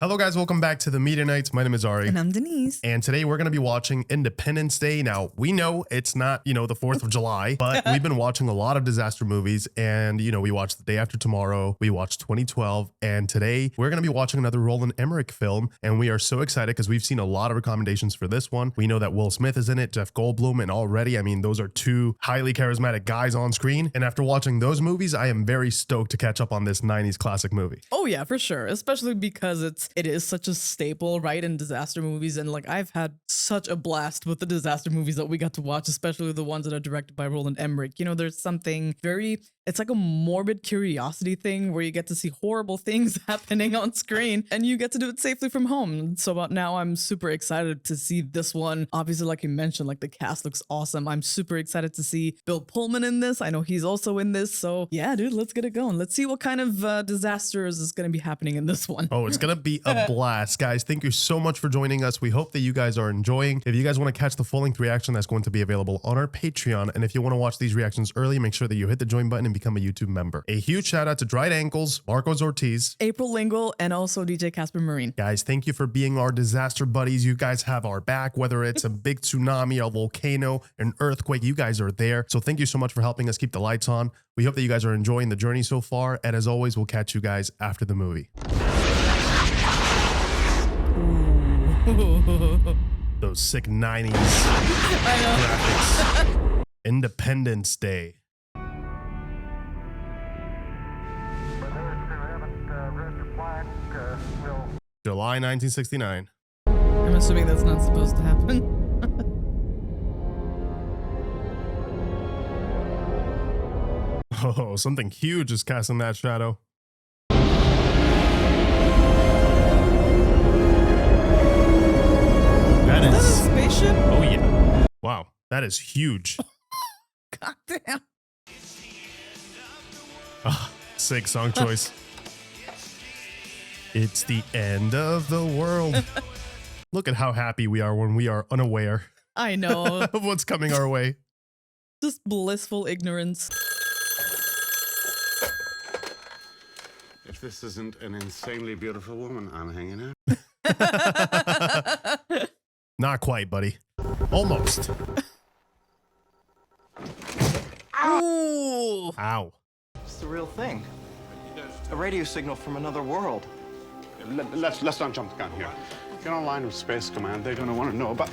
Hello guys, welcome back to the Media Nights. My name is Ari. And I'm Denise. And today we're going to be watching Independence Day. Now, we know it's not, the 4th of July, but we've been watching a lot of disaster movies. And, we watched The Day After Tomorrow, we watched 2012, and today we're going to be watching another Roland Emmerich film. And we are so excited because we've seen a lot of recommendations for this one. We know that Will Smith is in it, Jeff Goldblum, and already, those are two highly charismatic guys on screen. And after watching those movies, I am very stoked to catch up on this 90s classic movie. Oh yeah, for sure. Especially because it is such a staple, right, in disaster movies. And like, I've had such a blast with the disaster movies that we got to watch, especially the ones that are directed by Roland Emmerich. There's something it's like a morbid curiosity thing where you get to see horrible things happening on screen and you get to do it safely from home. So now I'm super excited to see this one. Obviously, like you mentioned, like the cast looks awesome. I'm super excited to see Bill Pullman in this. I know he's also in this. So yeah, dude, let's get it going. Let's see what kind of disasters is going to be happening in this one. Oh, it's going to be a blast, guys. Thank you so much for joining us. We hope that you guys are enjoying. If you guys want to catch the full-length reaction, that's going to be available on our Patreon. And if you want to watch these reactions early, make sure that you hit the join button and become a YouTube member. A huge shout out to Dried Ankles, Marcos Ortiz, April Lingle, and also DJ Casper Marine. Guys, thank you for being our disaster buddies. You guys have our back, whether it's a big tsunami, a volcano, an earthquake, you guys are there. So thank you so much for helping us keep the lights on. We hope that you guys are enjoying the journey so far. And as always, we'll catch you guys after the movie. Those sick 90s graphics. Independence Day. July 1969. I'm assuming that's not supposed to happen. Oh, something huge is casting that shadow. That is a spaceship? Oh yeah. Wow, that is huge. God damn. Ah, sick song choice. It's the end of the world. Look at how happy we are when we are unaware. I know. Of what's coming our way. Just blissful ignorance. If this isn't an insanely beautiful woman, I'm hanging out. Not quite, buddy. Almost. Ooh. Ow. It's the real thing. A radio signal from another world. Let's not jump the gun here. Get online with Space Command. They're going to want to know about...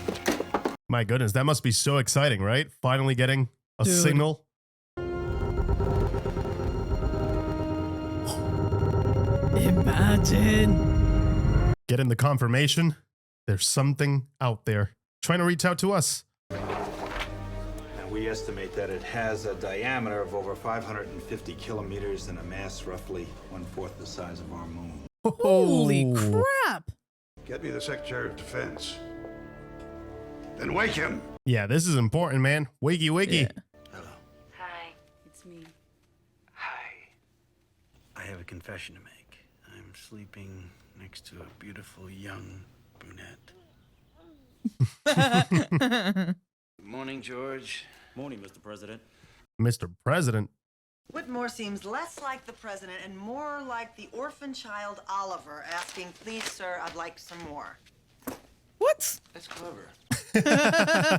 My goodness, that must be so exciting, right? Finally getting a signal. Imagine. Getting the confirmation. There's something out there trying to reach out to us. And we estimate that it has a diameter of over 550 kilometers and a mass roughly 1/4 the size of our moon. Holy crap. Get me the Secretary of Defense. Then wake him. Yeah, this is important, man. Wakey, wakey. Yeah. Hello. Hi, it's me. Hi. I have a confession to make. I'm sleeping next to a beautiful young brunette. Morning, George. Morning, Mr. President. Mr. President. Whitmore seems less like the president and more like the orphan child Oliver asking, "Please, sir, I'd like some more." What? That's clever.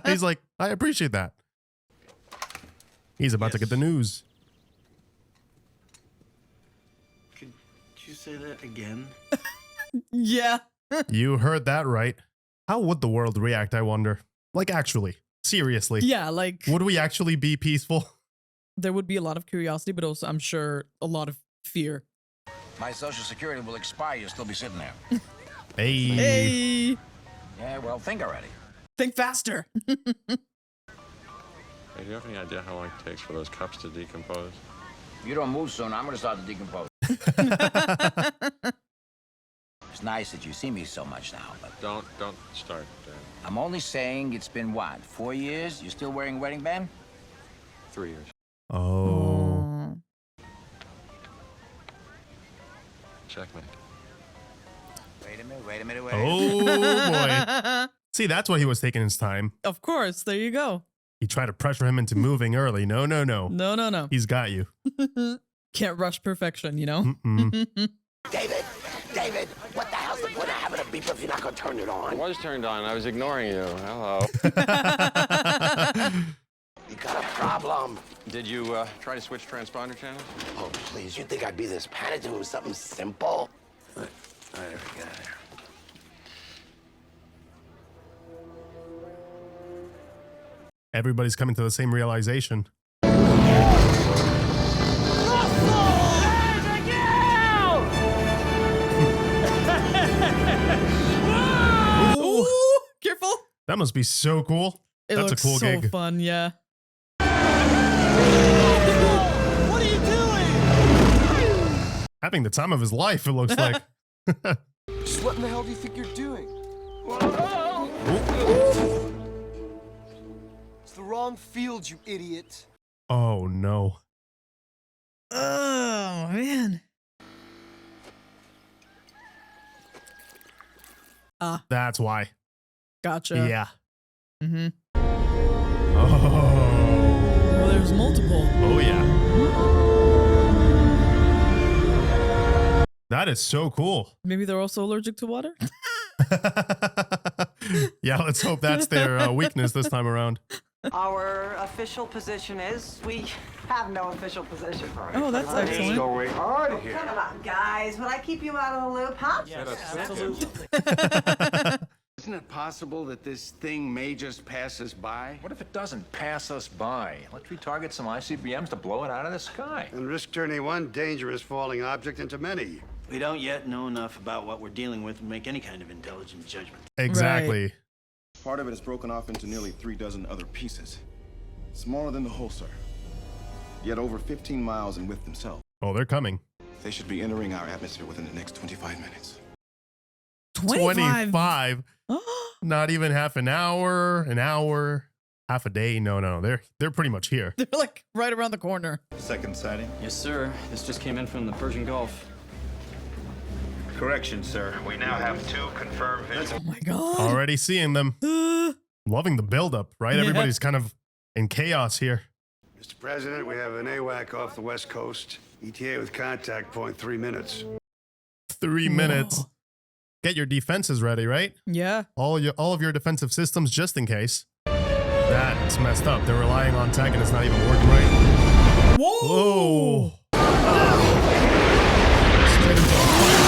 He's like, I appreciate that. He's about to get the news. Could you say that again? Yeah. You heard that right. How would the world react, I wonder? Like, actually, seriously. Yeah, like... Would we actually be peaceful? There would be a lot of curiosity, but also, I'm sure, a lot of fear. My Social Security will expire. You'll still be sitting there. Hey. Hey. Yeah, well, think already. Think faster. Hey, do you have any idea how long it takes for those cups to decompose? If you don't move soon, I'm going to start to decompose. It's nice that you see me so much now, but... Don't start, Dan. I'm only saying it's been, what, 4 years? You still wearing a wedding band? 3 years. Oh. Checkmate. Wait a minute. Oh, boy. See, that's why he was taking his time. Of course. There you go. He tried to pressure him into moving early. No. No. He's got you. Can't rush perfection, you know? Mm-mm. David, what the hell's the... beeper if you're not gonna turn it on. It was turned on. I was ignoring you. Hello. You got a problem. Did you try to switch transponder channels? Oh, please, you think I'd be this panicked if it was something simple? All right, we got it. Everybody's coming to the same realization. Ooh, careful. That must be so cool. It That's looks a cool so gig. fun, yeah. What are you doing? Having the time of his life, it looks like. Just what in the hell do you think you're doing? It's the wrong field, you idiot. Oh, no. Oh, man. That's why. Gotcha. Yeah. Mm-hmm. Oh. Well, there's multiple. Oh, yeah. That is so cool. Maybe they're also allergic to water? Yeah, let's hope that's their weakness this time around. Our official position is we have no official position. Oh, that's excellent. Go way out of here. Come on, guys. Would I keep you out of the loop, huh? Isn't it possible that this thing may just pass us by? What if it doesn't pass us by? Let's retarget some ICBMs to blow it out of the sky. And risk turning one dangerous falling object into many. We don't yet know enough about what we're dealing with to make any kind of intelligent judgment. Exactly. Right. Part of it is broken off into nearly 3 dozen other pieces. Smaller than the whole, sir. Yet over 15 miles in width themselves. Oh, they're coming. They should be entering our atmosphere within the next 25 minutes. 25? Not even half an hour, half a day. No. They're pretty much here. They're like right around the corner. Second sighting? Yes, sir. This just came in from the Persian Gulf. Correction, sir. We now have 2 confirmed visuals. Oh my god. Already seeing them. Loving the buildup, right? Yeah. Everybody's kind of in chaos here. Mr. President, we have an AWAC off the West Coast. ETA with contact point 3 minutes. 3 minutes. Get your defenses ready, right? Yeah. All of your defensive systems just in case. That's messed up. They're relying on tech and it's not even working right. Whoa. Straight into a fire.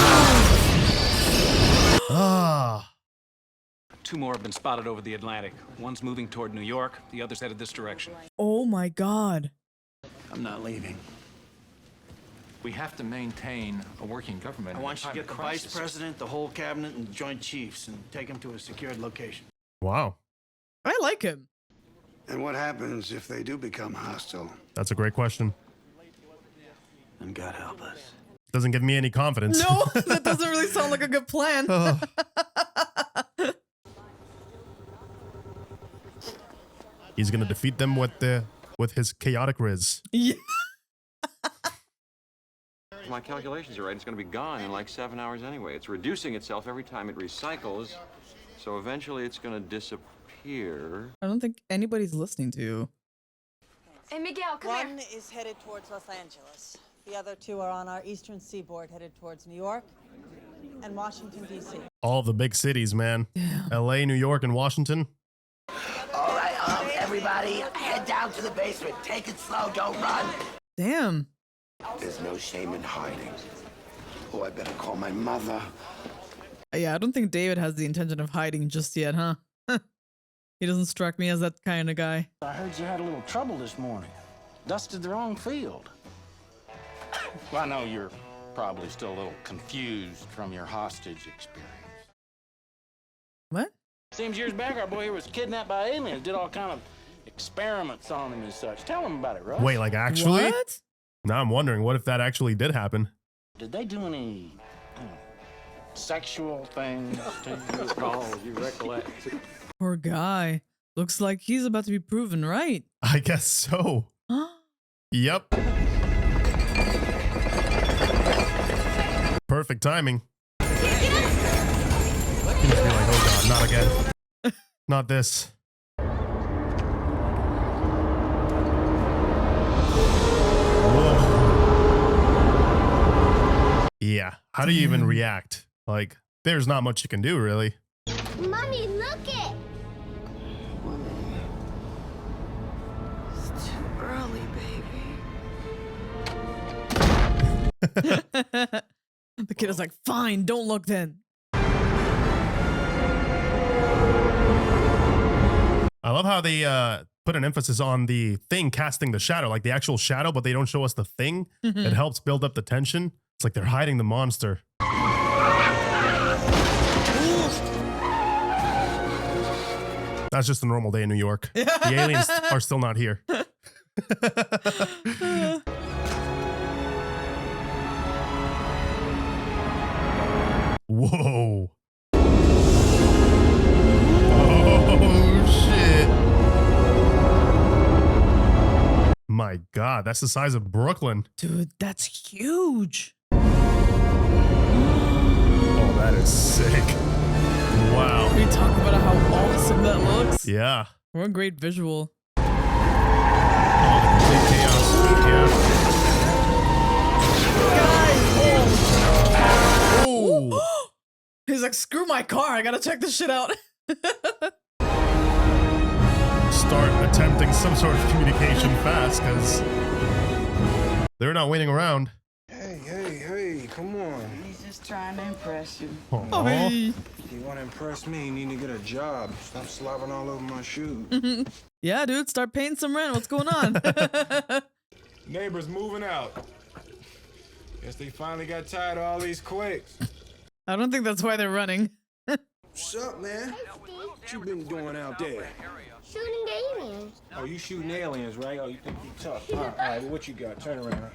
2 more have been spotted over the Atlantic. One's moving toward New York, the other's headed this direction. Oh my god. I'm not leaving. We have to maintain a working government. I want you to get the vice president, the whole cabinet, and the joint chiefs and take them to a secured location. Wow. I like him. And what happens if they do become hostile? That's a great question. And God help us. Doesn't give me any confidence. No, that doesn't really sound like a good plan. He's gonna defeat them with his chaotic riz. Yeah. If my calculations are right, it's going to be gone in like 7 hours anyway. It's reducing itself every time it recycles, so eventually it's going to disappear. I don't think anybody's listening to you. Hey, Miguel, come here. One is headed towards Los Angeles. The other 2 are on our eastern seaboard headed towards New York and Washington, D.C. All the big cities, man. Yeah. LA, New York, and Washington. All right, everybody, head down to the basement. Take it slow, don't run. Damn. There's no shame in hiding. Oh, I better call my mother. Yeah, I don't think David has the intention of hiding just yet, huh? He doesn't strike me as that kind of guy. I heard you had a little trouble this morning. Dusted the wrong field. Well, I know you're probably still a little confused from your hostage experience. What? Seems years back our boy here was kidnapped by aliens, did all kind of experiments on him and such. Tell him about it, Russ. Wait, like actually? What? Now I'm wondering, what if that actually did happen? Did they do any sexual things to you? Oh, you recollect. Poor guy. Looks like he's about to be proven right. I guess so. Yep. Perfect timing. You must be like, oh god, not again. Not this. Whoa. Yeah. How do you even react? Like, there's not much you can do, really. Mommy, look it. It's too early, baby. The kid is like, fine, don't look then. I love how they put an emphasis on the thing casting the shadow, like the actual shadow, but they don't show us the thing. It helps build up the tension. It's like they're hiding the monster. That's just a normal day in New York. The aliens are still not here. Whoa. Oh, shit. My God, that's the size of Brooklyn. Dude, that's huge. Oh, that is sick. Wow. We talk about how awesome that looks. Yeah. What a great visual. Oh, the complete chaos. Yeah. Guys! Oh. He's like, screw my car. I gotta check this shit out. Start attempting some sort of communication fast, because they're not waiting around. Hey, come on. He's just trying to impress you. Aww. If you want to impress me, you need to get a job. Stop slobbering all over my shoes. Yeah, dude, start paying some rent. What's going on? Neighbors moving out. Guess they finally got tired of all these quakes. I don't think that's why they're running. What's up, man? What you been doing out there? Shooting aliens. Oh, you shooting aliens, right? Oh, you think you tough. All right, what you got? Turn around.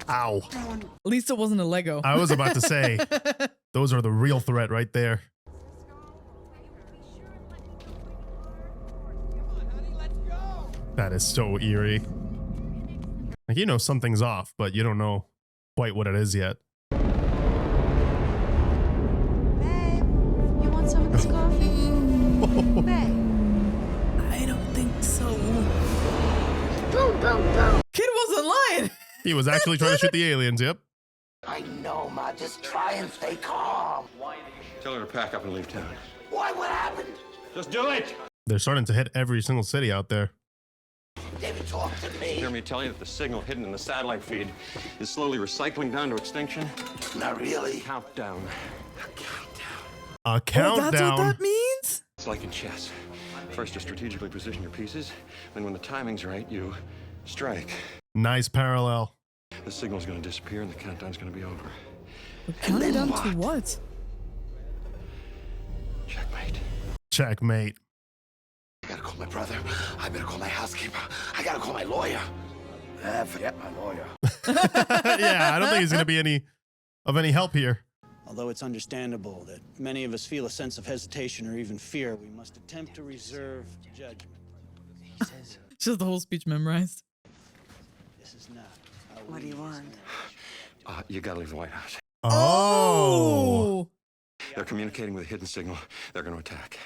Ow. At least it wasn't a Lego. I was about to say, those are the real threat right there. That is so eerie. Like, you know something's off, but you don't know quite what it is yet. Babe, you want some of this coffee? Babe. I don't think so. Boom, boom, boom. Kid wasn't lying. He was actually trying to shoot the aliens, yep. I know, Ma. Just try and stay calm. Tell her to pack up and leave town. Why? What happened? Just do it! They're starting to hit every single city out there. David, talk to me. Hear me tell you that the signal hidden in the satellite feed is slowly recycling down to extinction? Not really. Countdown. A countdown. Oh, that's what that means? It's like in chess. First, you strategically position your pieces. Then when the timing's right, you strike. Nice parallel. The signal's going to disappear and the countdown's going to be over. Counting down to what? Checkmate. Checkmate. I gotta call my brother. I better call my housekeeper. I gotta call my lawyer. Forget my lawyer. Yeah, I don't think he's going to be any help here. Although it's understandable that many of us feel a sense of hesitation or even fear, we must attempt to reserve judgment. He says, she has the whole speech memorized. This is not how What do you want? You got to leave the White House. Oh. They're communicating with a hidden signal. They're going to attack.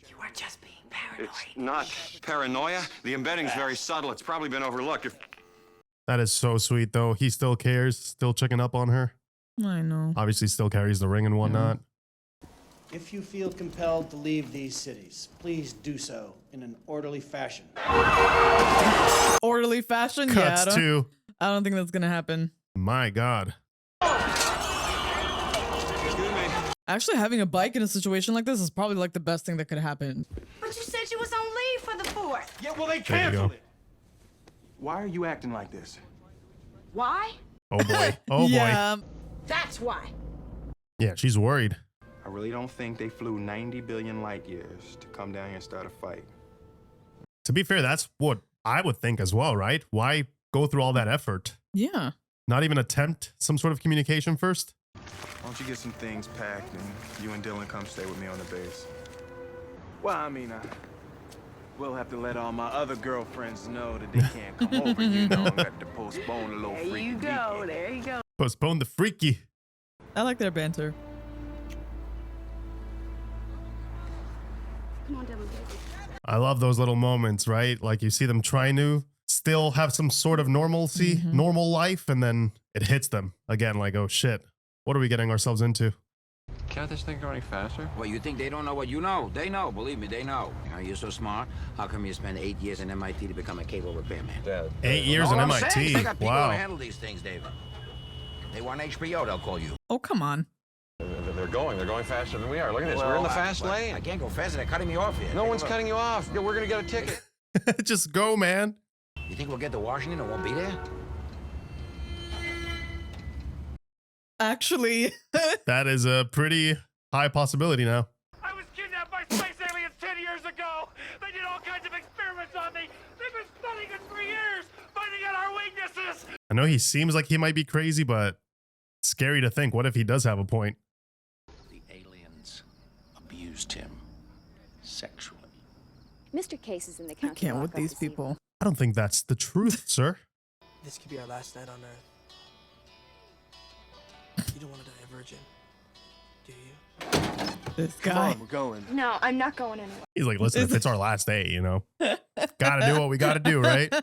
You are just being paranoid. It's not paranoia. The embedding's very subtle. It's probably been overlooked. That is so sweet, though. He still cares, still checking up on her. I know. Obviously still carries the ring and whatnot. if you feel compelled to leave these cities, please do so in an orderly fashion. Orderly fashion? Cuts yeah, to. I don't think that's gonna happen. My God. Actually, having a bike in a situation like this is probably like the best thing that could happen. But you said you was on leave for the 4th. Yeah, well, they canceled it. Why are you acting like this? Why? Oh boy. Oh yeah. boy. That's why. Yeah, she's worried. I really don't think they flew 90 billion light years to come down here and start a fight. To be fair, that's what I would think as well, right? Why go through all that effort? Yeah. Not even attempt some sort of communication first? Why don't you get some things packed and you and Dylan come stay with me on the base? Well, I mean, we'll have to let all my other girlfriends know that they can't come over, you know, and have to postpone a little There freaky you go. There you go. Postpone the freaky. I like their banter. Come on, Dylan. I love those little moments, right? Like you see them trying to still have some sort of normalcy, normal life, and then it hits them again like, oh shit, What are we getting ourselves into? Can't this thing go any faster? Well, you think they don't know what you know? They know. Believe me, they know. Are you so smart? How come you spend 8 years in MIT to become a cable repairman? 8 years in MIT. They got people Wow. to handle these things, David. They want HBO, they'll call you. Oh, come on. They're going faster than we are. Look at this. We're in the fast lane. I can't go faster. They're cutting me off here. No one's cutting you off. Yeah, we're gonna get a ticket. Just go, man. You think we'll get to Washington and won't be there? Actually. That is a pretty high possibility now. I was kidnapped by space aliens 10 years ago. They did all kinds of experiments on me. They've been studying us for years, finding out our weaknesses. I know he seems like he might be crazy, but it's scary to think. What if he does have a point? The aliens abused him sexually. Mr. Case is in the I county can't with lockup these this evening. people. I don't think that's the truth, sir. This could be our last night on Earth. You don't want to die a virgin, do you? This Come guy. on, we're going. No, I'm not going anywhere. He's like, listen, if it's our last day, you know, gotta do what we gotta do, right? The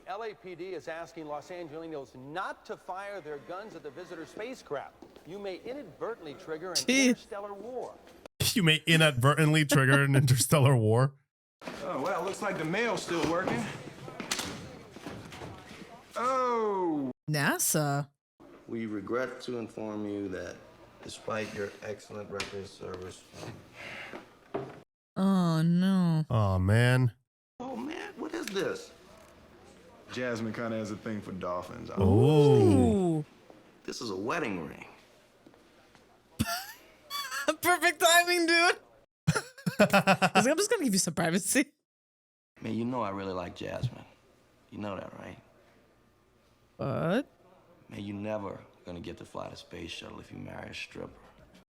LAPD is asking Los Angelinos not to fire their guns at the visitor spacecraft. You may inadvertently trigger an interstellar war. You may inadvertently trigger an interstellar war. Oh, well, looks like the mail's still working. Oh! NASA. We regret to inform you that despite your excellent record of service... Oh, no. Oh, man. Oh, man, what is this? Jasmine kind of has a thing for dolphins. Oh. This is a wedding ring. Perfect timing, dude. He's like, I'm just gonna give you some privacy. Man, you know I really like Jasmine. You know that, right? What? Man, you never gonna get to fly the space shuttle if you marry a stripper.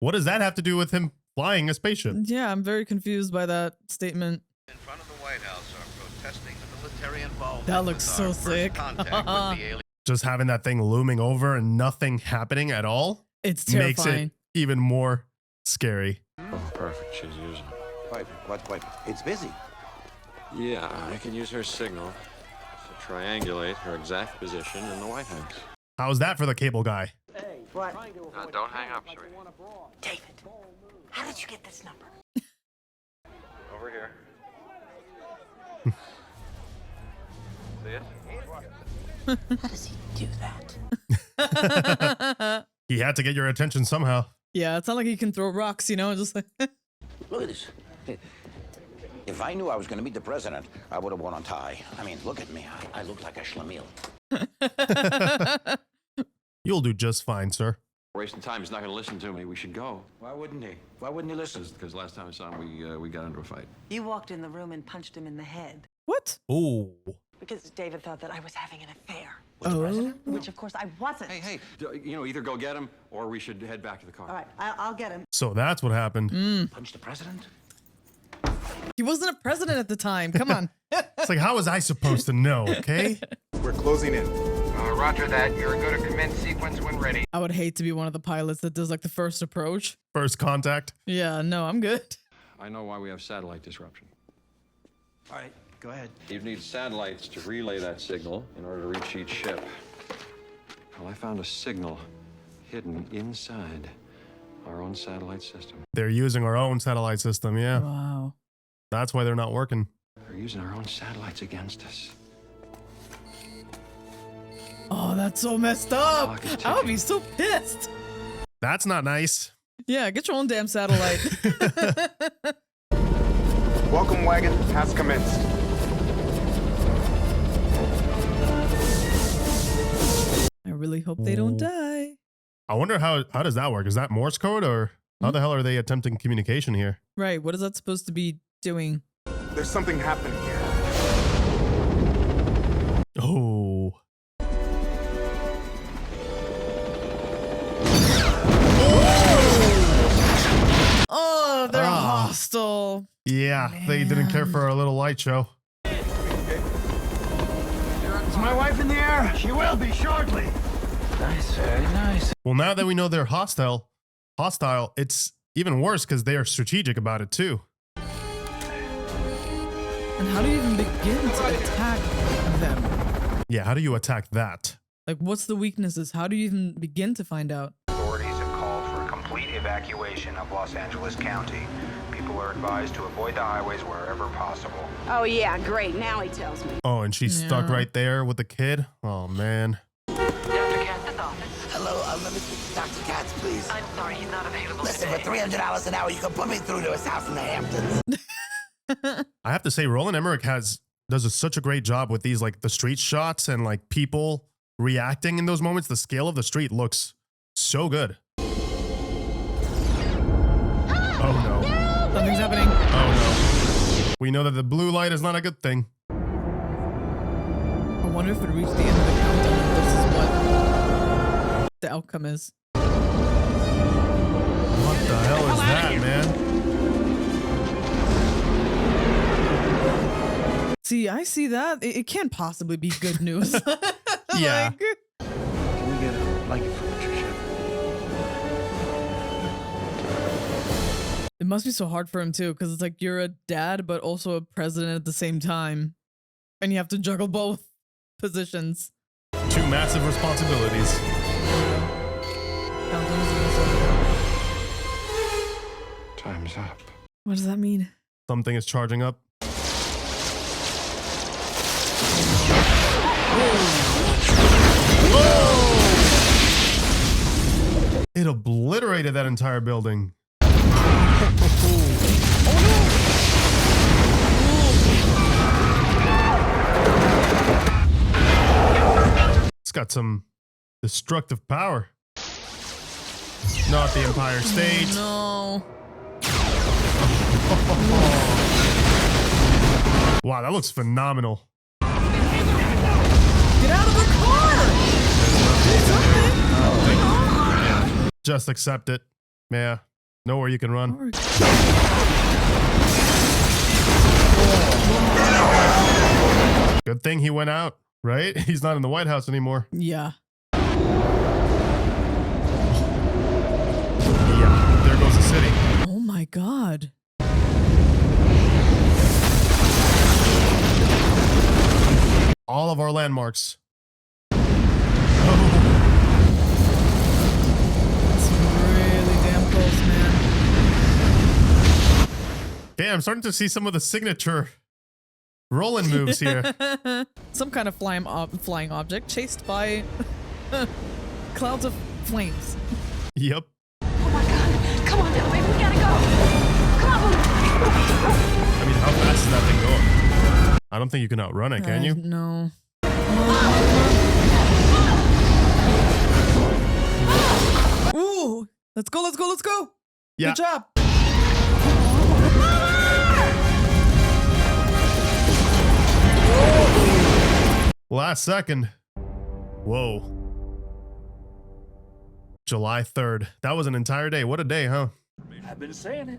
What does that have to do with him flying a spaceship? Yeah, I'm very confused by that statement. In front of the White House are protesting the military involvement. That looks with so our first sick. contact with the alien. Just having that thing looming over and nothing happening at all. It's makes terrifying. it even more scary. Oh, perfect. She's using it. What? It's busy. Yeah, I can use her signal to triangulate her exact position in the White House. How's that for the cable guy? What? Don't hang up, sweetie. David, how did you get this number? Over here. See it? How does he do that? He had to get your attention somehow. Yeah, it's not like he can throw rocks, you know, just like. Look at this. If I knew I was going to meet the president, I would have worn a tie. I mean, look at me. I look like a schlemiel. You'll do just fine, sir. Wasting time. He's not going to listen to me. We should go. Why wouldn't he? Why wouldn't he listen? Because last time I saw him, we got into a fight. You walked in the room and punched him in the head. What? Oh. Because David thought that I was having an affair. With the president? Which, of course, I wasn't. Hey, either go get him or we should head back to the car. All right, I'll get him. So that's what happened. Punch the president? He wasn't a president at the time. Come on. It's like, how was I supposed to know, okay? We're closing in. Roger that. You're good to commence sequence when ready. I would hate to be one of the pilots that does like the first approach. First contact. Yeah, no, I'm good. I know why we have satellite disruption. All right, go ahead. You need satellites to relay that signal in order to reach each ship. Well, I found a signal hidden inside our own satellite system. They're using our own satellite system, yeah. Wow. That's why they're not working. They're using our own satellites against us. Oh, that's so messed up. I would be so pissed. That's not nice. Yeah, get your own damn satellite. Welcome wagon has commenced. I really hope they don't die. I wonder how does that work? Is that Morse code or how the hell are they attempting communication here? Right, what is that supposed to be doing? There's something happening here. Oh. Oh, they're hostile. Yeah, they didn't care for our little light show. Is my wife in the air? She will be shortly. Nice, very nice. Well, now that we know they're hostile, it's even worse because they are strategic about it too. And how do you even begin to attack them? Yeah, how do you attack that? Like, what's the weaknesses? How do you even begin to find out? evacuation of Los Angeles County. People are advised to avoid the highways wherever possible. Oh, yeah, great. Now he tells me. Oh, and she's stuck right there with the kid. Oh, man. Hello, let me speak to Dr. Katz, please. I'm sorry, he's not available. Listen, for $300 an hour, you can put me through to his house in the Hamptons. I have to say, Roland Emmerich does such a great job with these, like the street shots and like people reacting in those moments. The scale of the street looks so good. Oh no. Something's happening. Oh no. We know that the blue light is not a good thing. I wonder if it reached the end of the countdown and this is what the outcome is. What the hell is that, man? See, I see that. It can't possibly be good news. Yeah. Can we get a blanket for Patricia? It must be so hard for him too, because it's like you're a dad, but also a president at the same time. And you have to juggle both positions. Two massive responsibilities. Time's up. What does that mean? Something is charging up. Whoa! It obliterated that entire building. It's got some destructive power. Not the Empire State. No. Wow, that looks phenomenal. Get out of the car! Just accept it. Yeah. Nowhere you can run. Good thing he went out, right? He's not in the White House anymore. Yeah. Yeah, there goes the city. Oh my God. All of our landmarks. Okay, I'm starting to see some of the signature Roland moves here. Some kind of flying object chased by clouds of flames. Yep. Oh my God. Come on now, baby. We gotta go. Come on. I mean, how fast is that thing going? I don't think you can outrun it, can you? No. Ooh. Let's go, let's go, let's go. Yeah. Good job. Last second. Whoa. July 3rd. That was an entire day. What a day, huh? I've been saying it.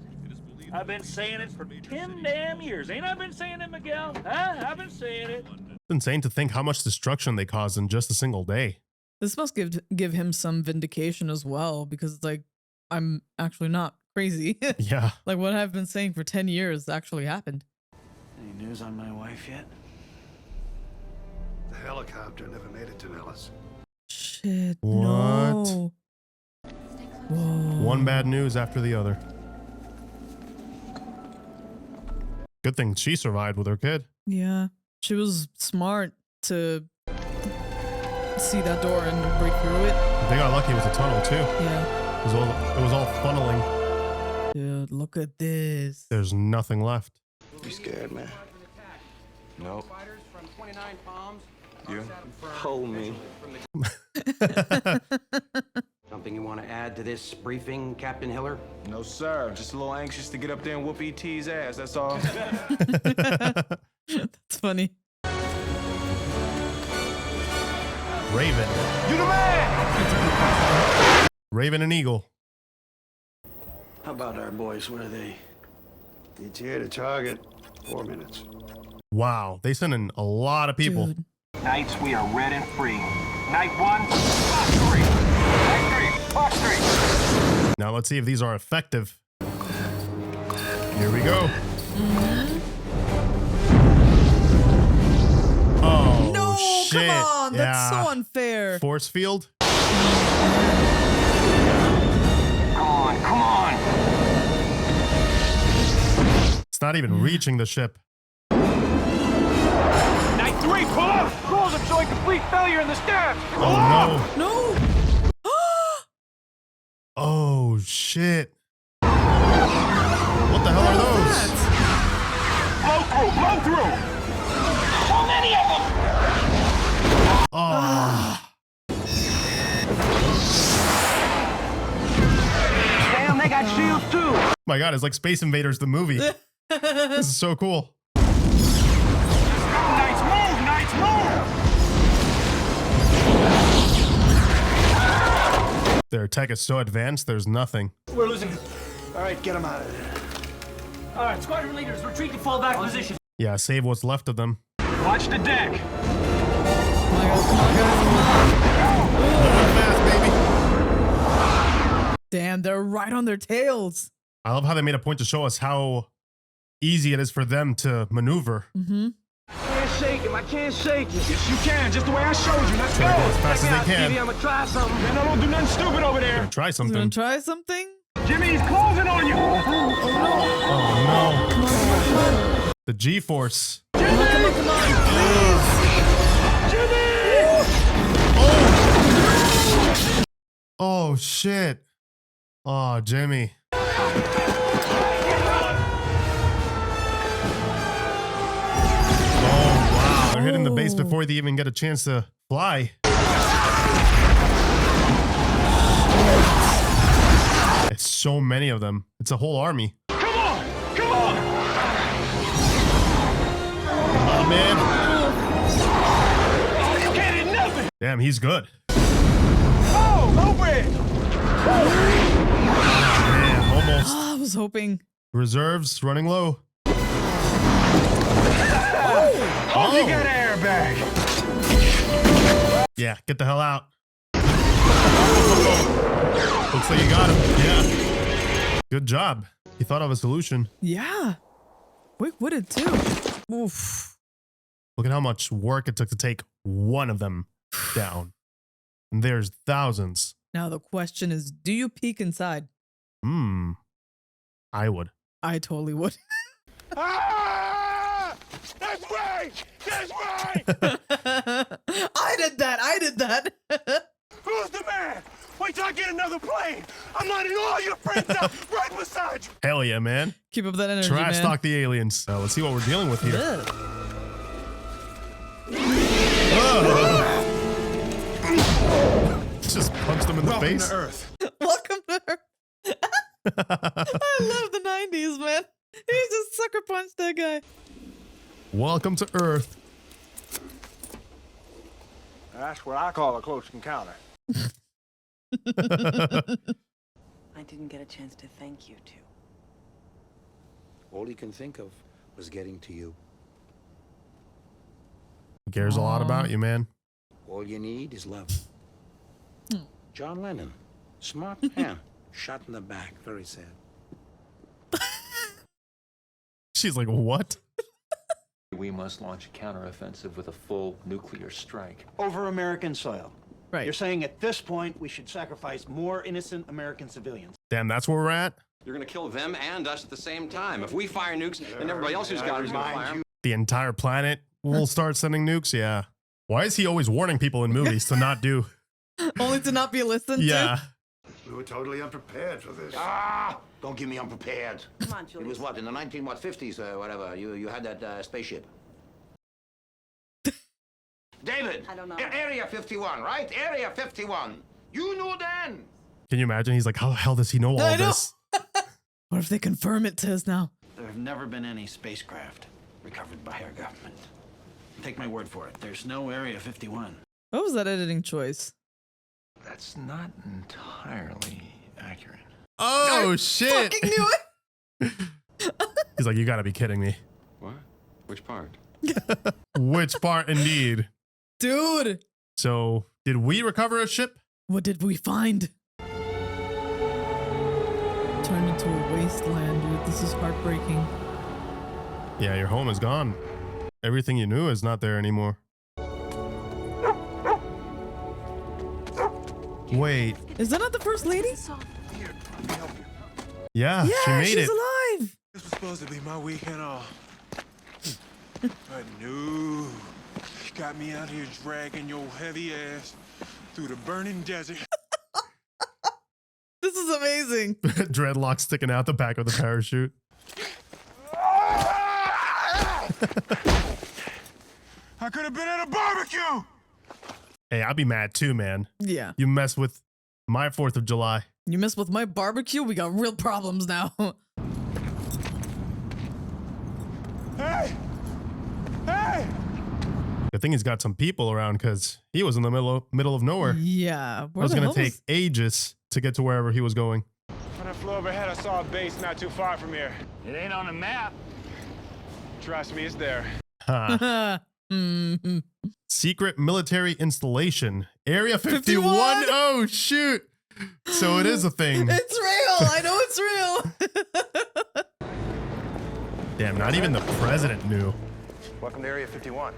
I've been saying it for 10 damn years. Ain't I been saying it, Miguel? Huh? I've been saying it. It's insane to think how much destruction they caused in just a single day. This must give him some vindication as well, because it's like, I'm actually not crazy. Yeah. Like what I've been saying for 10 years actually happened. Any news on my wife yet? The helicopter never made it to Nellis. Shit. What? No. Whoa. One bad news after the other. Good thing she survived with her kid. Yeah. She was smart to see that door and break through it. They got lucky with the tunnel too. Yeah. It was all funneling. Dude, look at this. There's nothing left. You scared, man? Nope. You? Hold me. Something you want to add to this briefing, Captain Hiller? No, sir. Just a little anxious to get up there and whoop E.T.'s ass, that's all. That's funny. Raven. You the man! Raven and Eagle. How about our boys? Where are they? ETA to target. 4 minutes. Wow, they sent in a lot of people. Dude. Knights, we are red and free. Night 1, Fox 3. Night 3, Fox 3. Now let's see if these are effective. Here we go. Oh, no, shit. come on. That's Yeah. so unfair. Force field. Come on, come not even reaching the ship. Night 3, pull up! Rules have showing complete failure in the stairs! Oh no. No. Oh shit. What the hell are those? Blow through! So many of them! Oh. Damn, they got shields too! My God, it's like Space Invaders, the movie. This is so cool. Knights, move! Their tech is so advanced, there's nothing. We're losing it. All right, get them out of there. All right, squadron leaders, retreat to fallback position. Yeah, save what's left of them. Watch the deck. Damn, they're right on their tails. I love how they made a point to show us how easy it is for them to maneuver. Mm-hmm. Can't shake him. I can't shake him. Yes, you can. Just the way I showed you. Let's go. Try to go as fast as they can. Stevie, I'm gonna try something. Man, I don't do nothing stupid over there. Gonna try You something. gonna try something? Jimmy, he's closing on you. Oh no. The G-force. Come on, please. Oh shit. Oh, Jimmy. They're hitting the base before they even get a chance to fly. It's so many of them. It's a whole army. Come on! Come on! Oh, man. Oh, you can't hit nothing! Damn, he's good. Oh, no way! Man, almost. I was hoping. Reserves running low. Oh, you got an airbag. Yeah, get the hell out. Looks like you got him. Yeah. Good job. He thought of a solution. Yeah. Quick-witted too. Oof. Look at how much work it took to take one of them down. And there's thousands. Now the question is, do you peek inside? I would. I totally would. Ah! That's right! That's right! I did that. Who's the man? Wait till I get another plane. I'm lining all your friends up right beside you. Hell yeah, man. Keep up that energy, Trash man. talk the aliens. Let's see what we're dealing with here. Just punched them in the face. To Earth. Welcome to Earth. I love the 90s, man. He just sucker punched that guy. Welcome to Earth. That's what I call a close encounter. I didn't get a chance to thank you two. All he can think of was getting to you. He cares a lot about you, man. All you need is love. John Lennon, smart man, shot in the back, very sad. She's like, what? We must launch a counteroffensive with a full nuclear strike. Over American soil. Right. You're saying at this point we should sacrifice more innocent American civilians. Damn, that's where we're at? You're gonna kill them and us at the same time. If we fire nukes, then everybody else who's got it is gonna fire. The entire planet will start sending nukes? Yeah. Why is he always warning people in movies to not do? Only to not be listened Yeah. We were totally unprepared for this. Ah! Don't give me unprepared. Come on, It Julius. was what, in the 50s or whatever, you had that spaceship. David! I don't know. Area 51, right? Area 51. You knew then! Can you imagine? He's like, how the hell does he know all I know. this? What if they confirm it to us now? There have never been any spacecraft recovered by our government. Take my word for it. There's no Area 51. What was that editing choice? That's not entirely accurate. Oh, shit. Fucking knew it. He's like, you gotta be kidding me. What? Which part? Which part, indeed? Dude. So, did we recover a ship? What did we find? Turned into a wasteland, dude. This is heartbreaking. Yeah, your home is gone. Everything you knew is not there anymore. Wait. Is that not the first lady? Yeah, Yeah, she made she's it. alive. This was supposed to be my weekend off. But no, you got me out here dragging your heavy ass through the burning desert. This is amazing. Dreadlocks sticking out the back of the parachute. I could have been at a barbecue. Hey, I'd be mad too, man. Yeah. You mess with my 4th of July. You mess with my barbecue, we got real problems now. Hey! Hey! Good thing he's got some people around because he was in the middle of nowhere. Yeah. It was going to take ages to get to wherever he was going. When I flew overhead, I saw a base not too far from here. It ain't on the map. Trust me, it's there. Huh. Secret military installation. Area 51. Oh, shoot. So it is a thing. It's real. I know it's real. Damn, not even the president knew. Welcome to Area 51.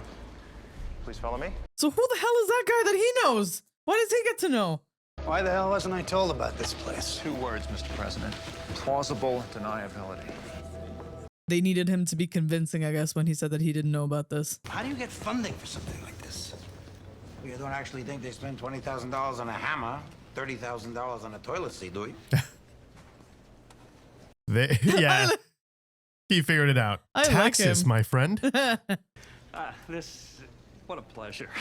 Please follow me. So who the hell is that guy that he knows? Why does he get to know? Why the hell wasn't I told about this place? 2 words, Mr. President. Plausible deniability. They needed him to be convincing, I guess, when he said that he didn't know about this. How do you get funding for something like this? You don't actually think they spend $20,000 on a hammer, $30,000 on a toilet seat, do you? Yeah. He figured it out. I Taxes, like him. my friend. What a pleasure.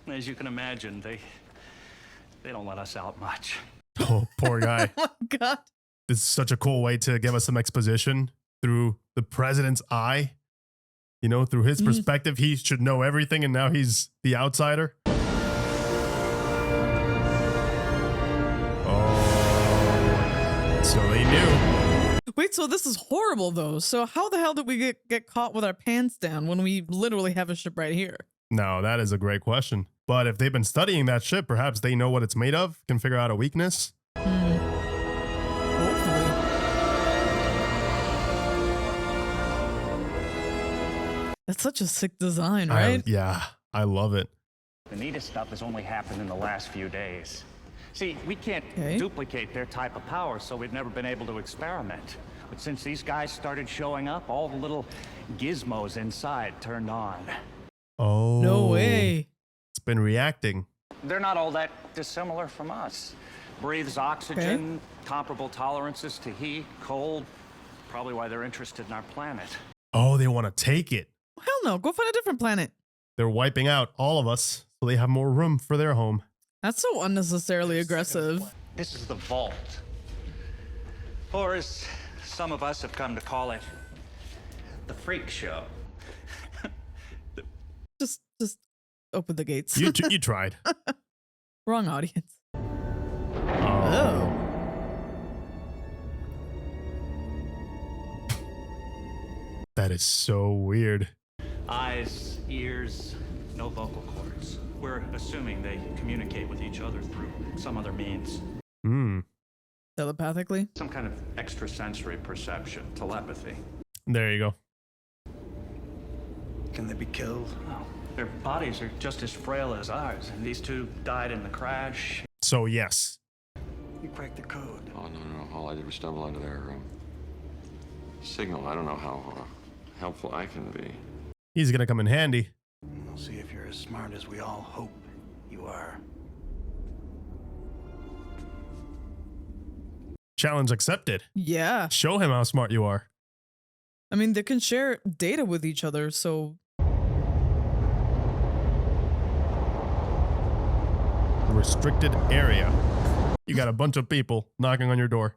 As you can imagine, they don't let us out much. Oh, poor guy. Oh my God. This is such a cool way to give us some exposition through the president's eye. You know, through his perspective, he should know everything, and now he's the outsider. Oh, so they knew. Wait, so this is horrible, though. So how the hell did we get caught with our pants down when we literally have a ship right here? No, that is a great question. But if they've been studying that ship, perhaps they know what it's made of, can figure out a weakness. That's such a sick design, right? Yeah, I love it. The neatest stuff has only happened in the last few days. See, we can't duplicate their type of power, so we've never been able to experiment. But since these guys started showing up, all the little gizmos inside turned on. Oh. No way. It's been reacting. They're not all that dissimilar from us. Breathes oxygen, comparable tolerances to heat, cold. Probably why they're interested in our planet. Oh, they want to take it. Hell no, go find a different planet. They're wiping out all of us so they have more room for their home. That's so unnecessarily aggressive. This is the vault. Or as some of us have come to call it, the freak show. Just open the gates. You tried. Wrong audience. Oh. That is so weird. Eyes, ears, no vocal cords. We're assuming they communicate with each other through some other means. Telepathically? Some kind of extrasensory perception, telepathy. There you go. Can they be killed? No. Their bodies are just as frail as ours, and these two died in the crash. So, yes. You cracked the code. Oh, no. All I did was stumble onto their signal. I don't know how helpful I can be. He's going to come in handy. We'll see if you're as smart as we all hope you are. Challenge accepted. Yeah. Show him how smart you are. I mean, they can share data with each other, so... Restricted area. You got a bunch of people knocking on your door.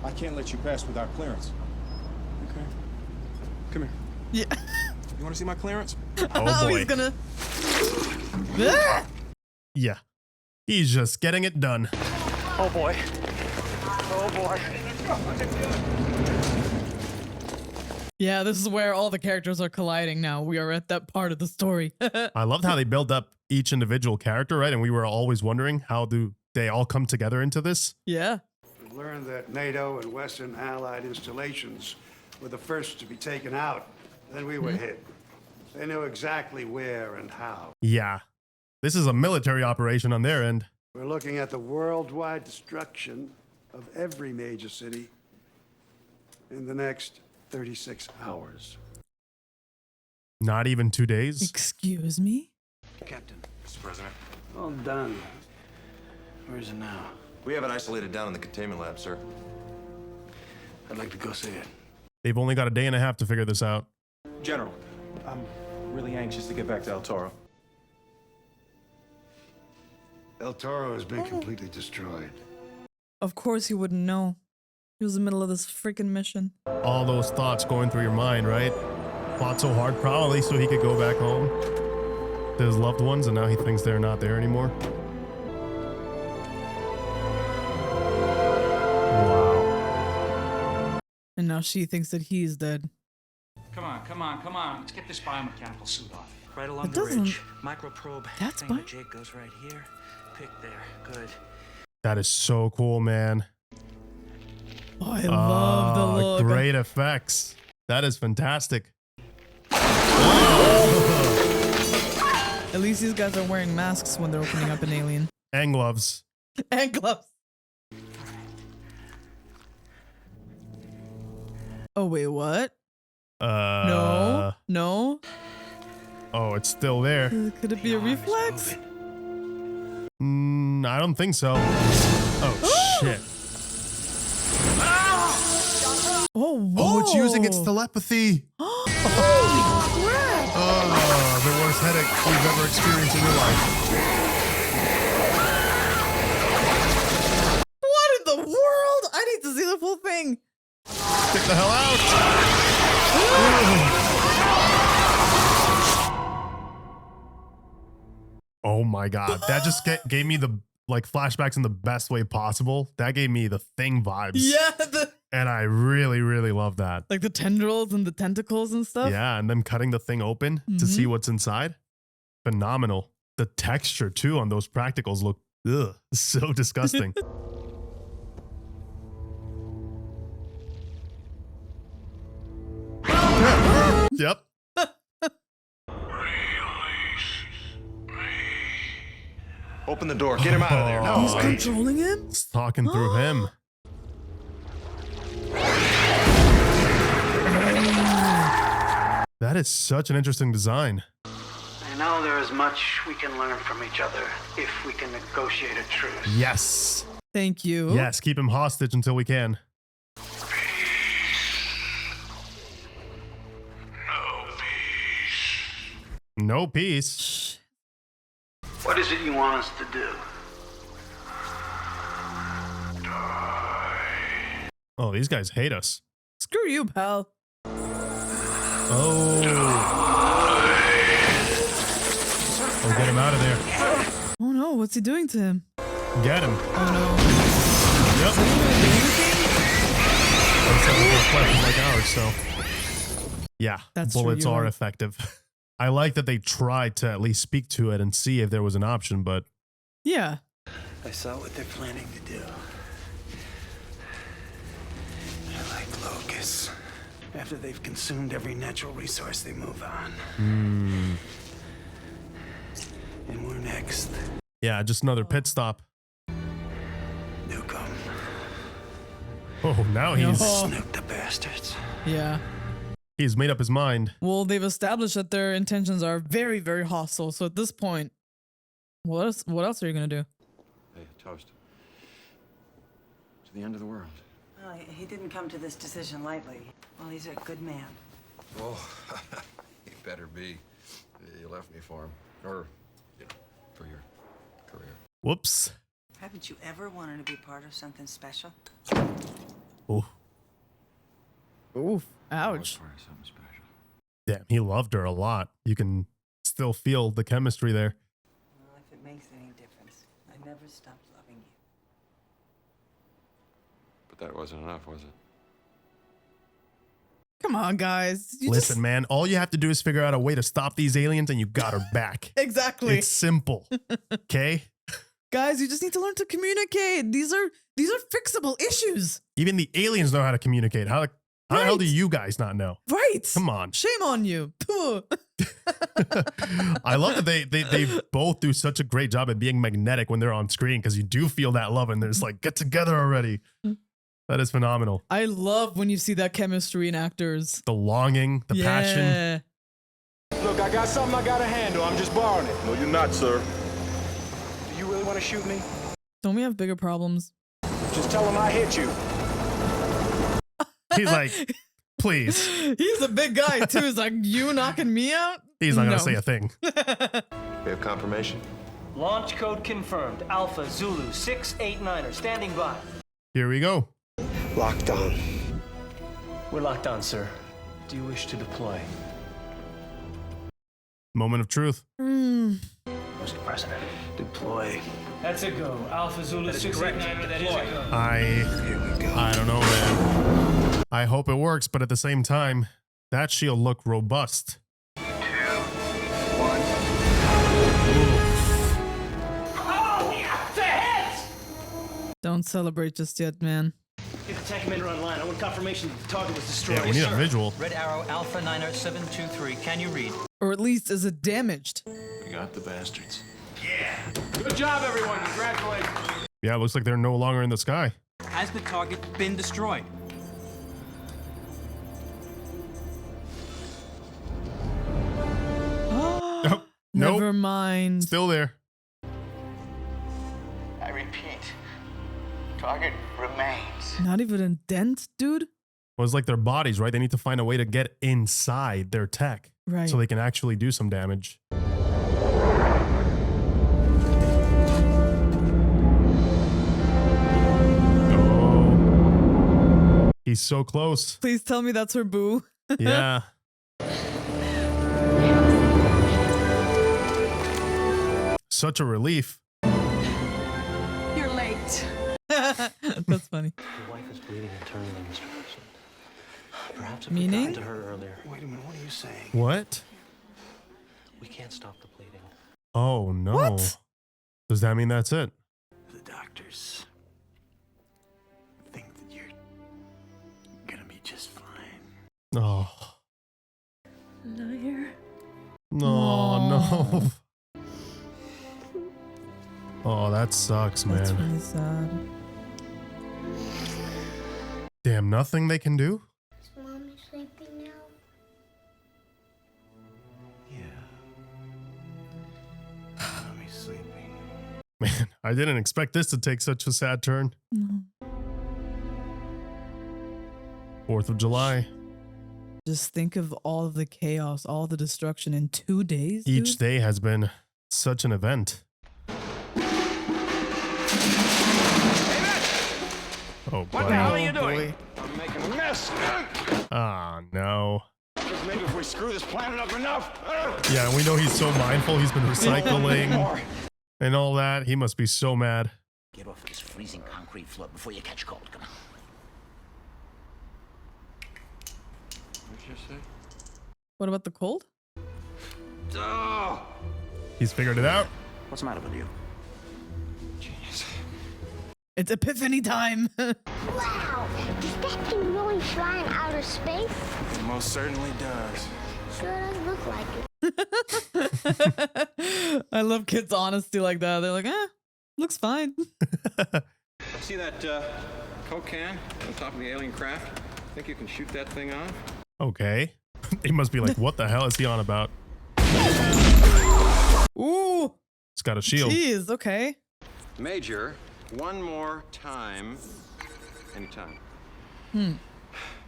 I can't let you pass without clearance. Okay. Come here. Yeah. You want to see my clearance? Oh, boy. He's gonna... Yeah. He's just getting it done. Oh, boy. Oh, boy. Yeah, this is where all the characters are colliding now. We are at that part of the story. I loved how they build up each individual character, right? And we were always wondering, how do they all come together into this? Yeah. We learned that NATO and Western Allied installations were the first to be taken out. Then we were hit. They knew exactly where and how. Yeah. This is a military operation on their end. We're looking at the worldwide destruction of every major city in the next 36 hours. Not even 2 days? Excuse me? Captain. Mr. President. Well done. Where is it now? We have it isolated down in the containment lab, sir. I'd like to go see it. They've only got a day and a half to figure this out. General, I'm really anxious to get back to El Toro. El Toro has been completely destroyed. Of course he wouldn't know. He was in the middle of this freaking mission. All those thoughts going through your mind, right? Fought so hard, probably so he could go back home to his loved ones, and now he thinks they're not there anymore. Wow. And now she thinks that he's dead. Come on, come on, come on. Let's get this biomechanical suit on. Right along It the doesn't- ridge. Microprobe. That's thing fine. with Jake goes right here. Pick there. Good. That is so cool, man. Oh, I love the look. Great effects. That is fantastic. At least these guys are wearing masks when they're opening up an alien. And gloves. And gloves. Oh, wait, what? No. No. Oh, it's still there. Could it be a reflex? I don't think so. Oh, shit. Oh, whoa. Oh, it's using its telepathy. Holy crap. Oh, the worst headache you've ever experienced in your life. What in the world? I need to see the full thing. Get the hell out. Oh my god, that just gave me the flashbacks in the best way possible. That gave me the Thing vibes. Yeah, and I really, really love that. like the tendrils and the tentacles and stuff. Yeah, and them cutting the thing open to see what's inside. Phenomenal. The texture too on those practicals look so disgusting. Yep. Open the door. Get him out of there. No. He's controlling him? It's talking through him. That is such an interesting design. I know there is much we can learn from each other if we can negotiate a truce. Yes. Thank you. Yes, keep him hostage until we can. No peace. What is it you want us to do? Oh, these guys hate us. Screw you, pal. Oh. Oh, get him out of there. Oh no, what's he doing to him? Get him. Oh no. Yep. Flesh like ours, so. Yeah, That's bullets true, you're are right. effective. I like that they tried to at least speak to it and see if there was an option, but Yeah. I saw what they're planning to do. They're like locusts. After they've consumed every natural resource, they move on. And we're next. yeah, just another pit stop. Nuke 'em. Oh, now he's Snoop the bastards. Yeah. he's made up his mind. Well, they've established that their intentions are very, very hostile. So at this point, what else are you gonna do? Hey, toast. To the end of the world. Well, he didn't come to this decision lightly. Well, he's a good man. Oh, he better be. You left me for him. Or, for your career. Whoops. Haven't you ever wanted to be part of something special? Oh, Oof. Ouch. Part of something special. damn, he loved her a lot. You can still feel the chemistry there. Well, if it makes any difference, I never stopped loving you. But that wasn't enough, was it? Come on, guys. Listen, man, all you have to do is figure out a way to stop these aliens and you got her back. Exactly. It's simple. Okay? Guys, you just need to learn to communicate. These are fixable issues. Even the aliens know how to communicate. How the hell do you guys not know? Right. Come on. Shame on you. Puh. I love that they both do such a great job at being magnetic when they're on screen because you do feel that love and they're just like, get together already. That is phenomenal. I love when you see that chemistry in actors. The longing, the passion. Look, I got something I gotta handle. I'm just borrowing it. No, you're not, sir. Do you really want to shoot me? Don't we have bigger problems? Just tell him I hit you. He's like, please. He's a big guy too. He's like, you knocking me out? He's not gonna say a thing. We have confirmation. Launch code confirmed. Alpha Zulu 689er standing by. Here we go. Locked on. We're locked on, sir. Do you wish to deploy? Moment of truth. Mr. President, deploy. That's a go. Alpha Zulu 689er, that is a go. I don't know, man. I hope it works, but at the same time, that shield looked robust. 2, 1. Oh, it's a hit! Don't celebrate just yet, man. Get the tech commander online. I want confirmation that the target was destroyed. Yeah, we need a visual. Red Arrow Alpha 90723. Can you read? Or at least is it damaged? We got the bastards. Yeah. Good job, everyone. Congratulations. Yeah, it looks like they're no longer in the sky. Has the target been destroyed? Oh, Never mind. Still there. I repeat, target remains. Not even a dent, dude? Well, it's like their bodies, right? They need to find a way to get inside their tech. Right. So they can actually do some damage. Oh. He's so close. Please tell me that's her boo. Yeah. Such a relief. You're late. That's funny. Your wife is bleeding internally, Mr. President. Perhaps if Meaning? we got to her earlier. Wait a minute, what are you saying? What? We can't stop the bleeding. Oh, no. What? Does that mean that's it? The doctors think that you're gonna be just fine. Oh. Liar. No, no. Oh, that sucks, man. That's really sad. Damn, nothing they can do? Is Mommy sleeping now? Mommy's sleeping. Man, I didn't expect this to take such a sad turn. No. 4th of July. Just think of all of the chaos, all the destruction in 2 days. Dude. Each day has been such an event. Oh, boy. What the hell are you Oh, doing? boy. I'm making a mess. Ah, no. Because maybe if we screw this planet up enough. Yeah, we know he's so mindful. He's been recycling and all that. He must be so mad. Get off this freezing concrete floor before you catch cold. Come on. What'd you say? What about the cold? Oh! He's figured it out. What's the matter with you? Genius. It's epiphany time. Wow! Does that thing really fly in outer space? It most certainly does. Sure does look like it. I love kids' honesty like that. They're like, looks fine. See that Coke can on top of the alien craft? Think you can shoot that thing off? Okay. He must be like, what the hell is he on about? Ooh. It's got a shield. Jeez, okay. Major, one more time. Anytime.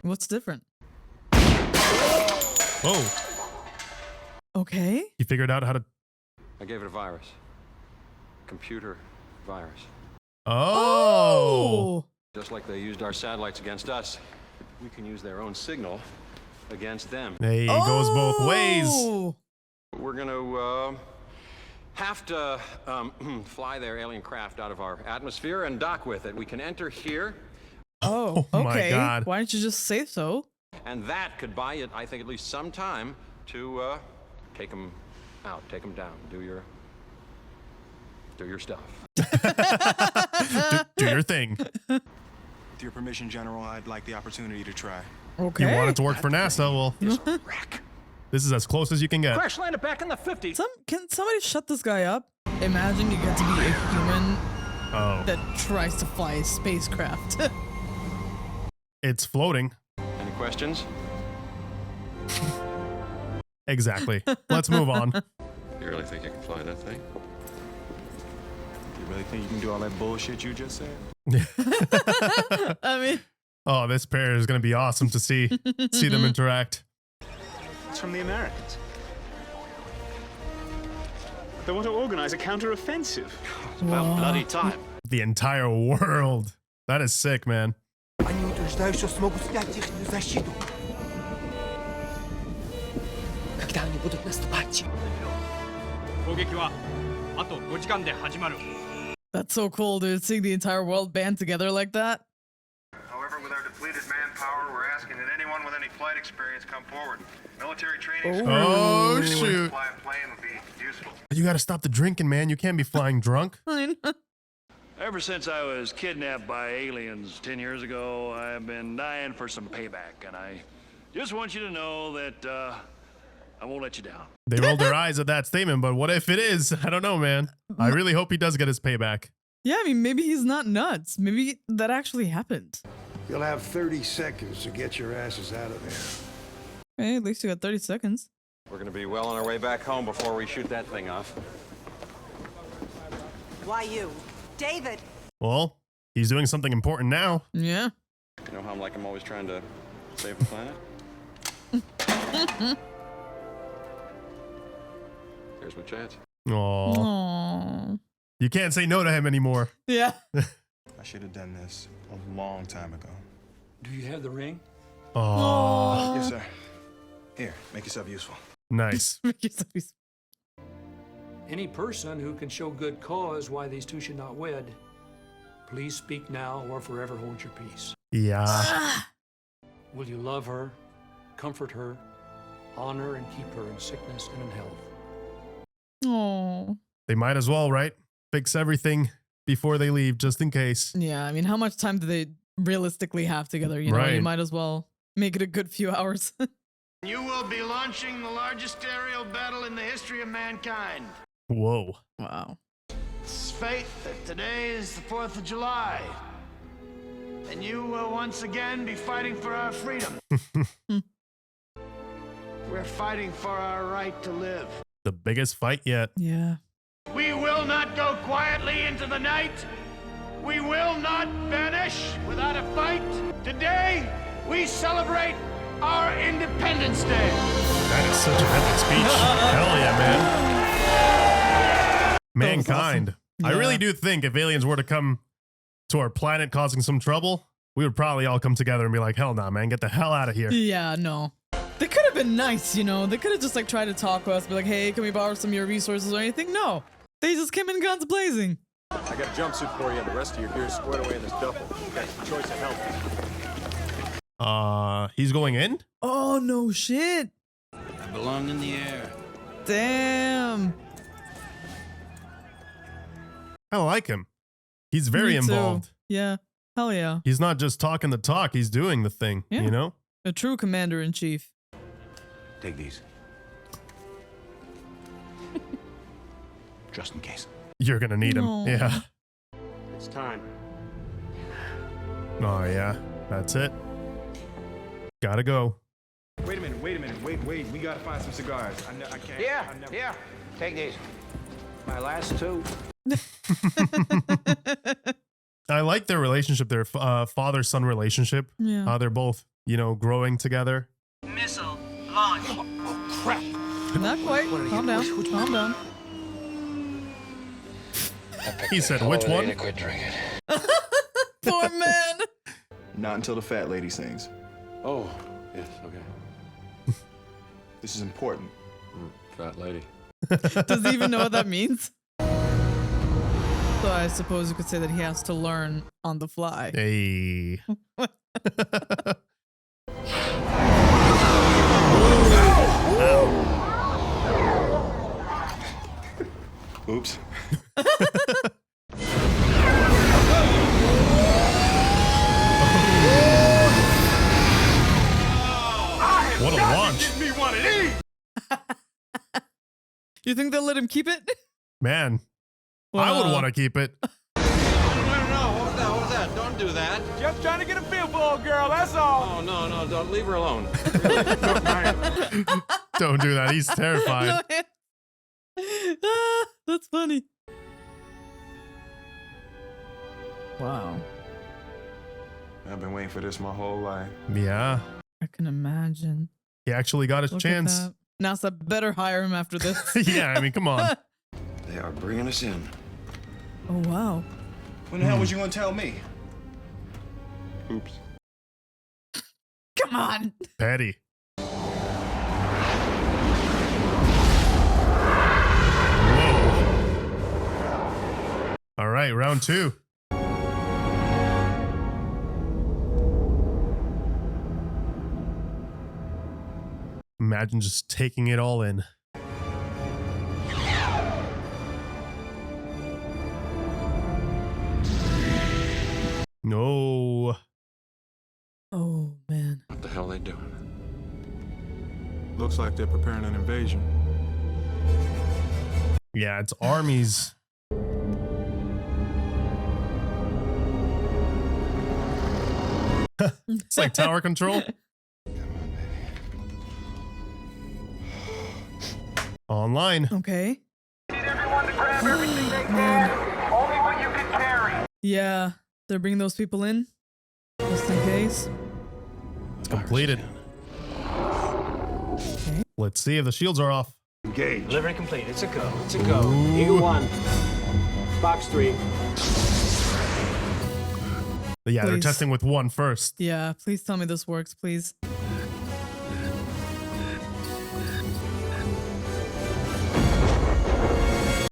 What's different? Oh, Okay. he figured out how to... I gave it a virus. Computer virus. Oh. Just like they used our satellites against us, we can use their own signal against them. Hey, it goes both ways. We're gonna have to fly their alien craft out of our atmosphere and dock with it. We can enter here. Oh, Oh my okay. God. Why don't you just say so? And that could buy you, I think, at least some time to take them out, take them down, do your stuff. Do your thing. With your permission, General, I'd like the opportunity to try. Okay. You want it to work for NASA? Well, this is as close as you can get. Crash landed back in the 50s. Can somebody shut this guy up? Imagine you get to be a human Oh. that tries to fly a spacecraft. It's floating. Any questions? Exactly. Let's move on. You really think you can fly that thing? You really think you can do all that bullshit you just said? I mean, oh, this pair is going to be awesome to see them interact. It's from the Americans. They want to organize a counteroffensive. It's about bloody time. The entire world. That is sick, man. Они утверждают, что смогут снять ихнюю защиту. Когда они будут наступать? That's so cool, dude. Seeing the entire world band together like that. However, with our depleted manpower, we're asking that anyone with any flight experience come forward. Military training. Oh, shoot. Fly a plane would be useful. You got to stop the drinking, man. You can't be flying drunk. Ever since I was kidnapped by aliens 10 years ago, I've been dying for some payback, and I just want you to know that I won't let you down. They rolled their eyes at that statement, but what if it is? I don't know, man. I really hope he does get his payback. Yeah, I mean, maybe he's not nuts. Maybe that actually happened. You'll have 30 seconds to get your asses out of there. Hey, at least you got 30 seconds. We're gonna be well on our way back home before we shoot that thing off. Why you? David! Well, he's doing something important now. Yeah. You know how I'm always trying to save the planet? Here's my chance. Aww. You can't say no to him anymore. Yeah. I should have done this a long time ago. Do you have the ring? Aww. Yes, sir. Here, make yourself useful. Nice. Any person who can show good cause why these two should not wed, please speak now or forever hold your peace. Yeah. Will you love her, comfort her, honor and keep her in sickness and in health? Oh. They might as well, right? Fix everything before they leave, just in case. Yeah, I mean, how much time do they realistically have together? You know, Right. you might as well make it a good few hours. You will be launching the largest aerial battle in the history of mankind. Whoa. Wow. It's fate that today is the 4th of July. And you will once again be fighting for our freedom. We're fighting for our right to live. The biggest fight yet. Yeah. We will not go quietly into the night. We will not vanish without a fight. Today, we celebrate our Independence Day. That is such an epic speech. Hell yeah, man. Mankind. Awesome. I Yeah. really do think if aliens were to come to our planet causing some trouble, we would probably all come together and be like, hell nah, man, get the hell out of here. Yeah, no. They could have been nice, you know. They could have just like tried to talk to us, be like, hey, can we borrow some of your resources or anything? No. They just came in guns blazing. I got a jumpsuit for you and the rest of your gear squared away in this duffel. You got your choice of help. He's going in? Oh, no shit. I belong in the air. Damn. I like him. He's very Me too. involved. Yeah. Hell yeah. He's not just talking the talk, he's doing the thing, Yeah. you know? A true commander-in-chief. Take these. Just in case. You're gonna need him. Aw. Yeah. It's time. Oh, yeah. That's it. Gotta go. Wait a minute. Wait. We gotta find some cigars. I can't. Here. Take these. My last two. I like their relationship, their father-son relationship. Yeah. They're both, you know, growing together. Missile launch. Oh, crap. Not quite. Calm down. Calm down. He said, which one? Quit drinking. Poor man. Not until the fat lady sings. Oh, yes, okay. This is important. Fat lady. Does he even know what that means? So I suppose you could say that he has to learn on the fly. Hey. Oops. What a launch. Me one of these. You think they'll let him keep it? Man, I would want to keep it. No. What was that? Don't do that. Just trying to get a feel for old girl, that's all. Oh, no, don't leave her alone. Don't do that. He's terrified. That's funny. Wow. I've been waiting for this my whole life. Yeah. I can imagine. He actually got his Look at chance. that. NASA better hire him after this. Yeah, I mean, come on. They are bringing us in. Oh, wow. When the hell was you gonna tell me? Oops. Come on. Petty. Whoa. All right, round 2. Imagine just taking it all in. No. Oh, man. What the hell are they doing? Looks like they're preparing an invasion. Yeah, it's armies. It's like tower control. Online. Okay. Need everyone to grab everything they can. Only what you can carry. Yeah, they're bringing those people in just in case. It's completed. Okay. Let's see if the shields are off. Engage. Delivery complete. It's a go. It's a go. Eagle 1. Box 3. But yeah, they're Please. testing with 1 first. Yeah, please tell me this works, please.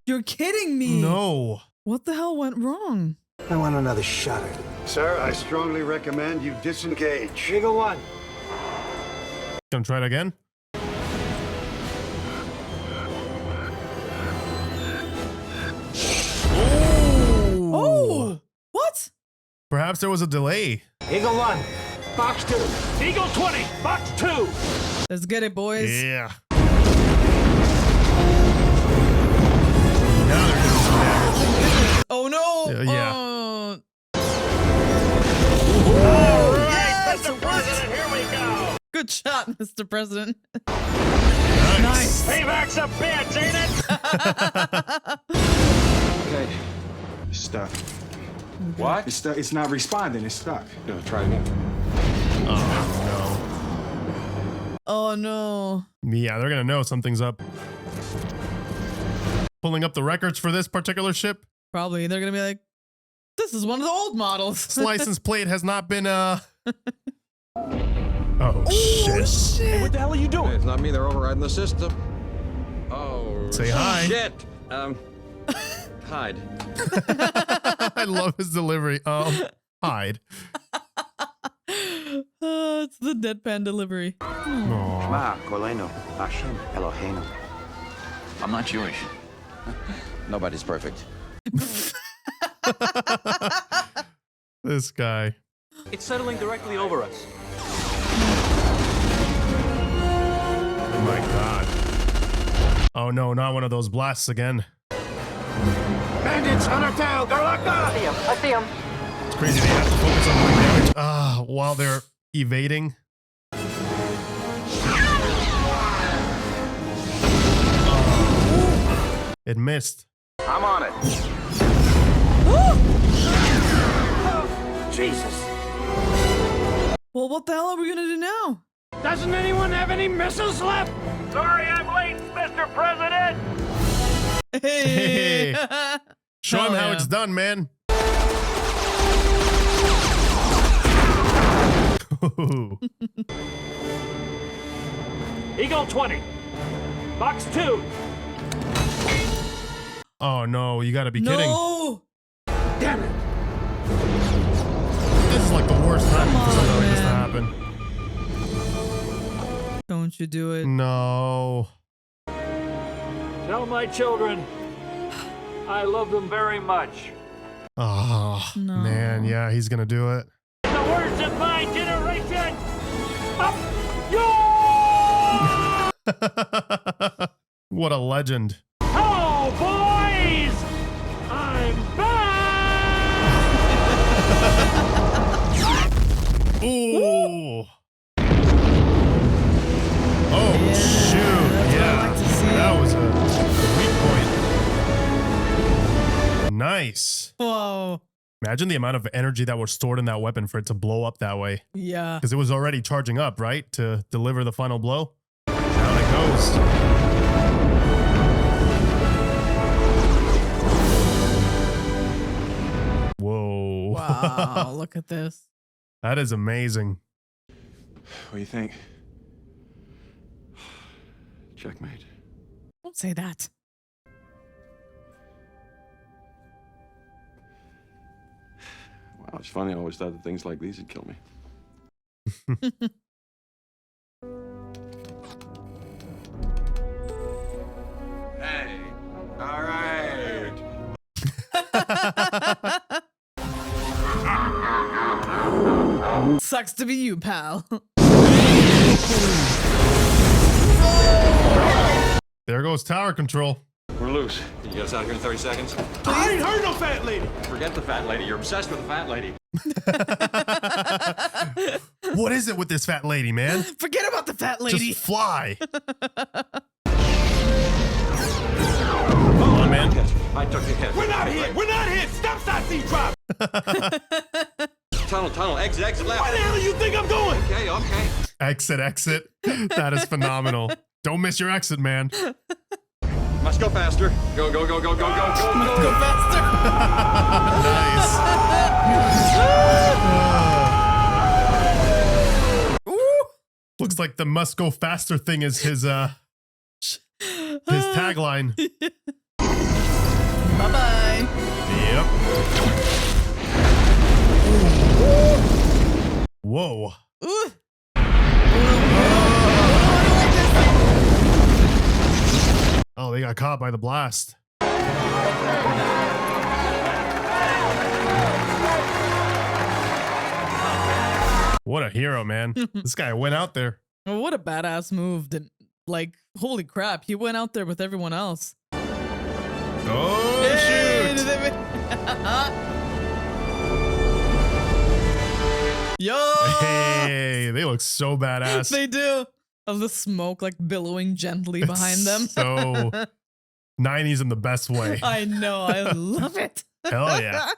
You're kidding me. No. What the hell went wrong? I want another shot at it. Sir, I strongly recommend you disengage. Eagle 1. Gonna try it again. Oh, what? Perhaps there was a delay. Eagle 1. Box 2. Eagle 20. Box 2. Let's get it, boys. Yeah. Now they're doing some damage. Oh no. Yeah. All right, Mr. President, here we go. Good shot, Mr. President. Nice. Payback's a bitch, ain't it? Okay. It's stuck. What? It's stuck. It's not responding. It's stuck. No, try again. Oh no. Yeah, they're gonna know something's up. Pulling up the records for this particular ship. Probably they're gonna be like, this is one of the old models. This license plate has not been Oh shit. Hey, what the hell are you doing? It's not me. They're overriding the system. Oh. Say hi. Shit. Hide. I love his delivery. Hide. It's the deadpan delivery. I'm not Jewish. Nobody's perfect. This guy. It's settling directly over us. Oh my god. Oh no, not one of those blasts again. Bandits on our tail. They're locked on. I see him. It's crazy. They have to focus on doing damage while they're evading. It missed. I'm on it. Jesus. Well, what the hell are we gonna do now? Doesn't anyone have any missiles left? Sorry I'm late, Mr. President. Hey. Show him how it's done, man. Eagle 20. Box 2. Oh no, you gotta be kidding. No. Damn it. This is like the worst time for something like this to happen. Don't you do it. No. Tell my children I love them very much. Oh, man. Yeah, he's gonna do it. The worst of my generation. Up yours! What a legend. Oh, boys! I'm back! Ooh. Oh, shoot. Yeah. That was a weak point. Nice. Whoa. Imagine the amount of energy that was stored in that weapon for it to blow up that way. Yeah. Because it was already charging up, right? To deliver the final blow. Down it goes. Whoa. Wow, look at this. That is amazing. What do you think? Checkmate. Don't say that. Wow, it's funny. I always thought that things like these would kill me. Hey, all right. Sucks to be you, pal. There goes tower control. We're loose. Can you get us out here in 30 seconds? I ain't heard no fat lady. Forget the fat lady. You're obsessed with the fat lady. What is it with this fat lady, man? Forget about the fat lady. Just fly. Come on, man. I took the hit. We're not hit. We're not hit. Stop, stop, see, drop. Tunnel, exit left. Where the hell do you think I'm going? Okay. Exit. That is phenomenal. Don't miss your exit, man. Must go faster. Go. Must go faster. Nice. Looks like the must go faster thing is his tagline. Bye-bye. Yep. Whoa. Ooh. Oh, they got caught by the blast. What a hero, man. This guy went out there. What a badass move. Like, holy crap, he went out there with everyone else. Oh, Yay, shoot. Yo! Hey, they look so badass. They do. Of the smoke like billowing gently behind them. So 90s in the best way. I know. I love it. Hell yeah.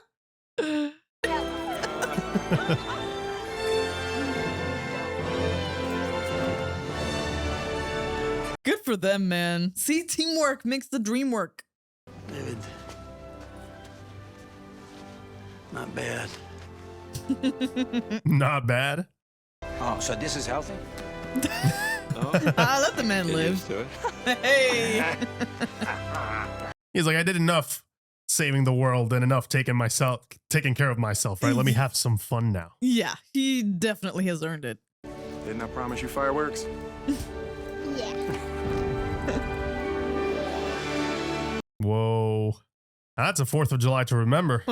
Good for them, man. See, teamwork makes the dream work. David. Not bad. Not bad. Oh, so this is healthy? Let the man live. Hey. He's like, I did enough saving the world and enough taking care of myself, right? Let me have some fun now. Yeah, he definitely has earned it. Didn't I promise you fireworks? Whoa. That's a 4th of July to remember.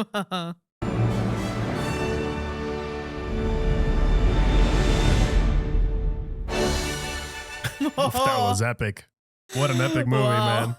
Oof, that was epic. What an epic movie, man.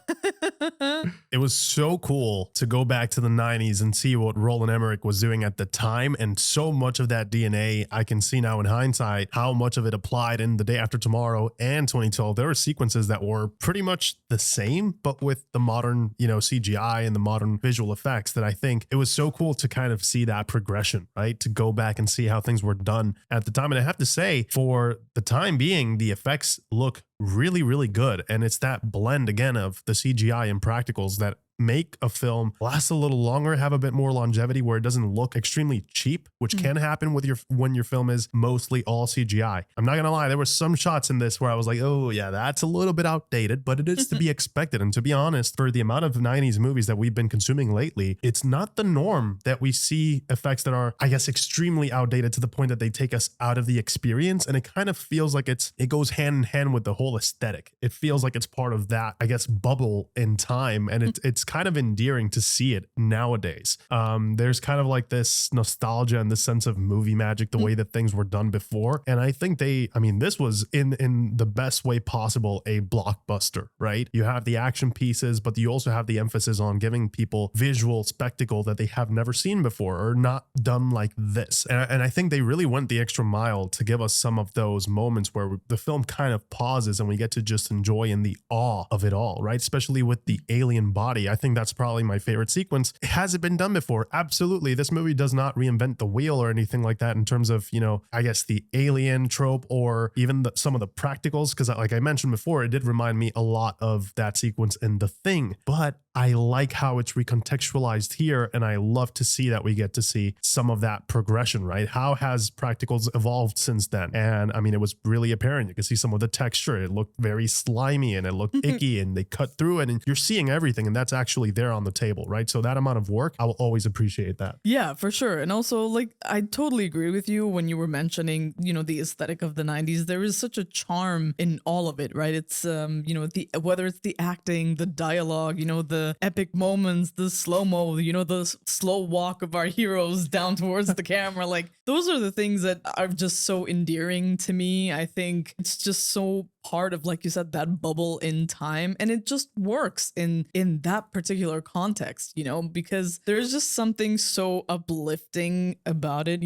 It was so cool to go back to the 90s and see what Roland Emmerich was doing at the time. And so much of that DNA, I can see now in hindsight, how much of it applied in The Day After Tomorrow and 2012. There were sequences that were pretty much the same, but with the modern, CGI and the modern visual effects that I think it was so cool to kind of see that progression, right? To go back and see how things were done at the time. And I have to say, for the time being, the effects look really, really good. And it's that blend again of the CGI and practicals that make a film last a little longer, have a bit more longevity where it doesn't look extremely cheap, which can happen with when your film is mostly all CGI. I'm not gonna lie, there were some shots in this where I was like, oh yeah, that's a little bit outdated, but it is to be expected. And to be honest, for the amount of 90s movies that we've been consuming lately, it's not the norm that we see effects that are, I guess, extremely outdated to the point that they take us out of the experience. And it kind of feels like it goes hand in hand with the whole aesthetic. It feels like it's part of that, I guess, bubble in time. And it's kind of endearing to see it nowadays. There's kind of like this nostalgia and this sense of movie magic, the way that things were done before. And I think this was in the best way possible a blockbuster, right? You have the action pieces, but you also have the emphasis on giving people visual spectacle that they have never seen before or not done like this. And I think they really went the extra mile to give us some of those moments where the film kind of pauses and we get to just enjoy in the awe of it all, right? Especially with the alien body. I think that's probably my favorite sequence. Has it been done before? Absolutely. This movie does not reinvent the wheel or anything like that in terms of, I guess the alien trope or even some of the practicals. Because like I mentioned before, it did remind me a lot of that sequence in The Thing. But I like how it's recontextualized here, and I love to see that we get to see some of that progression, right? How has practicals evolved since then? And I mean, it was really apparent. You can see some of the texture. It looked very slimy and it looked icky, and they cut through it, and you're seeing everything, and that's actually there on the table, right? So that amount of work, I will always appreciate that. Yeah, for sure. And also, like, I totally agree with you when you were mentioning, the aesthetic of the 90s. There is such a charm in all of it, right? It's, whether it's the acting, the dialogue, the epic moments, the slow-mo, the slow walk of our heroes down towards the camera. Like, those are the things that are just so endearing to me. I think it's just so part of, like you said, that bubble in time, and it just works in that particular context, because there's just something so uplifting about it.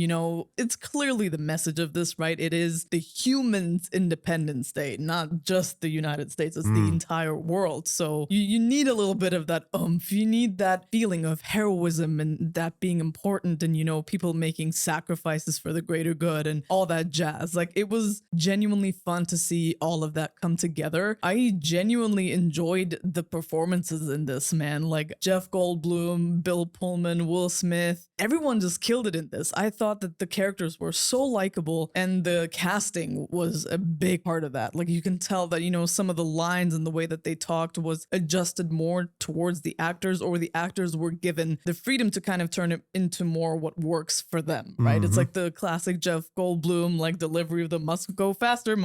It's clearly the message of this, right? It is the humans' Independence Day, not just the United States. It's the entire world. So you need a little bit of that oomph. You need that feeling of heroism and that being important, and people making sacrifices for the greater good and all that jazz. Like, it was genuinely fun to see all of that come together. I genuinely enjoyed the performances in this, man. Like Jeff Goldblum, Bill Pullman, Will Smith, everyone just killed it in this. I thought that the characters were so likable, and the casting was a big part of that. Like, you can tell that, some of the lines and the way that they talked was adjusted more towards the actors, or the actors were given the freedom to kind of turn it into more what works for them, right? It's like the classic Jeff Goldblum, like, delivery of the must go faster,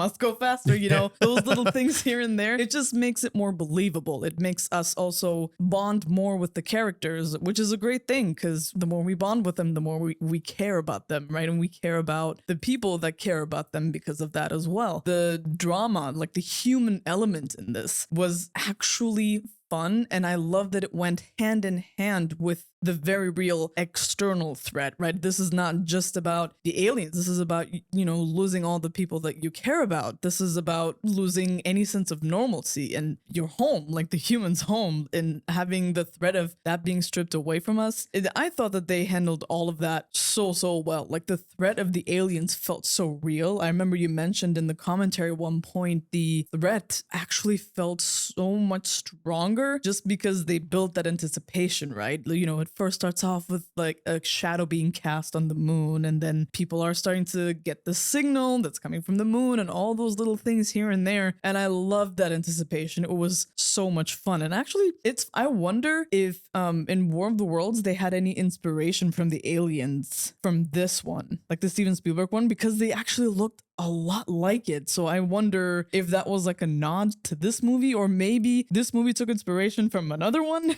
those little things here and there. It just makes it more believable. It makes us also bond more with the characters, which is a great thing, because the more we bond with them, the more we care about them, right? And we care about the people that care about them because of that as well. The drama, like the human element in this, was actually fun, and I love that it went hand in hand with the very real external threat, right? This is not just about the aliens. This is about, losing all the people that you care about. This is about losing any sense of normalcy and your home, like the human's home, and having the threat of that being stripped away from us. I thought that they handled all of that so well. Like, the threat of the aliens felt so real. I remember you mentioned in the commentary at one point, the threat actually felt so much stronger just because they built that anticipation, right? It first starts off with like a shadow being cast on the moon, and then people are starting to get the signal that's coming from the moon and all those little things here and there. And I loved that anticipation. It was so much fun. And actually, I wonder if in War of the Worlds they had any inspiration from the aliens from this one, like the Steven Spielberg one, because they actually looked a lot like it. So I wonder if that was like a nod to this movie, or maybe this movie took inspiration from another one.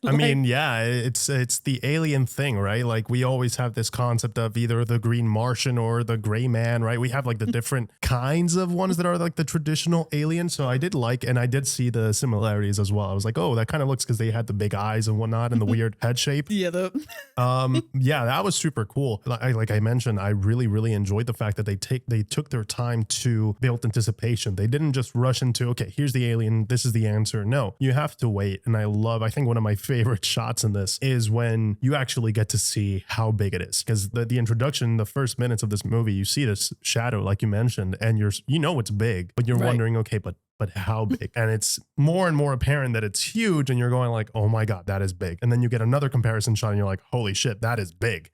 I mean, yeah, it's the alien thing, right? Like, we always have this concept of either the Green Martian or the Gray Man, right? We have like the different kinds of ones that are like the traditional alien. So I did see the similarities as well. I was like, oh, that kind of looks, because they had the big eyes and whatnot and the weird head shape. Yeah. Yeah, that was super cool. Like I mentioned, I really enjoyed the fact that they took their time to build anticipation. They didn't just rush into, okay, here's the alien, this is the answer. No, you have to wait. And I think one of my favorite shots in this is when you actually get to see how big it is. Because the introduction, the first minutes of this movie, you see this shadow, like you mentioned, and it's big, but you're wondering, okay, but how big? And it's more and more apparent that it's huge, and you're going like, oh my God, that is big. And then you get another comparison shot and you're like, holy shit, that is big.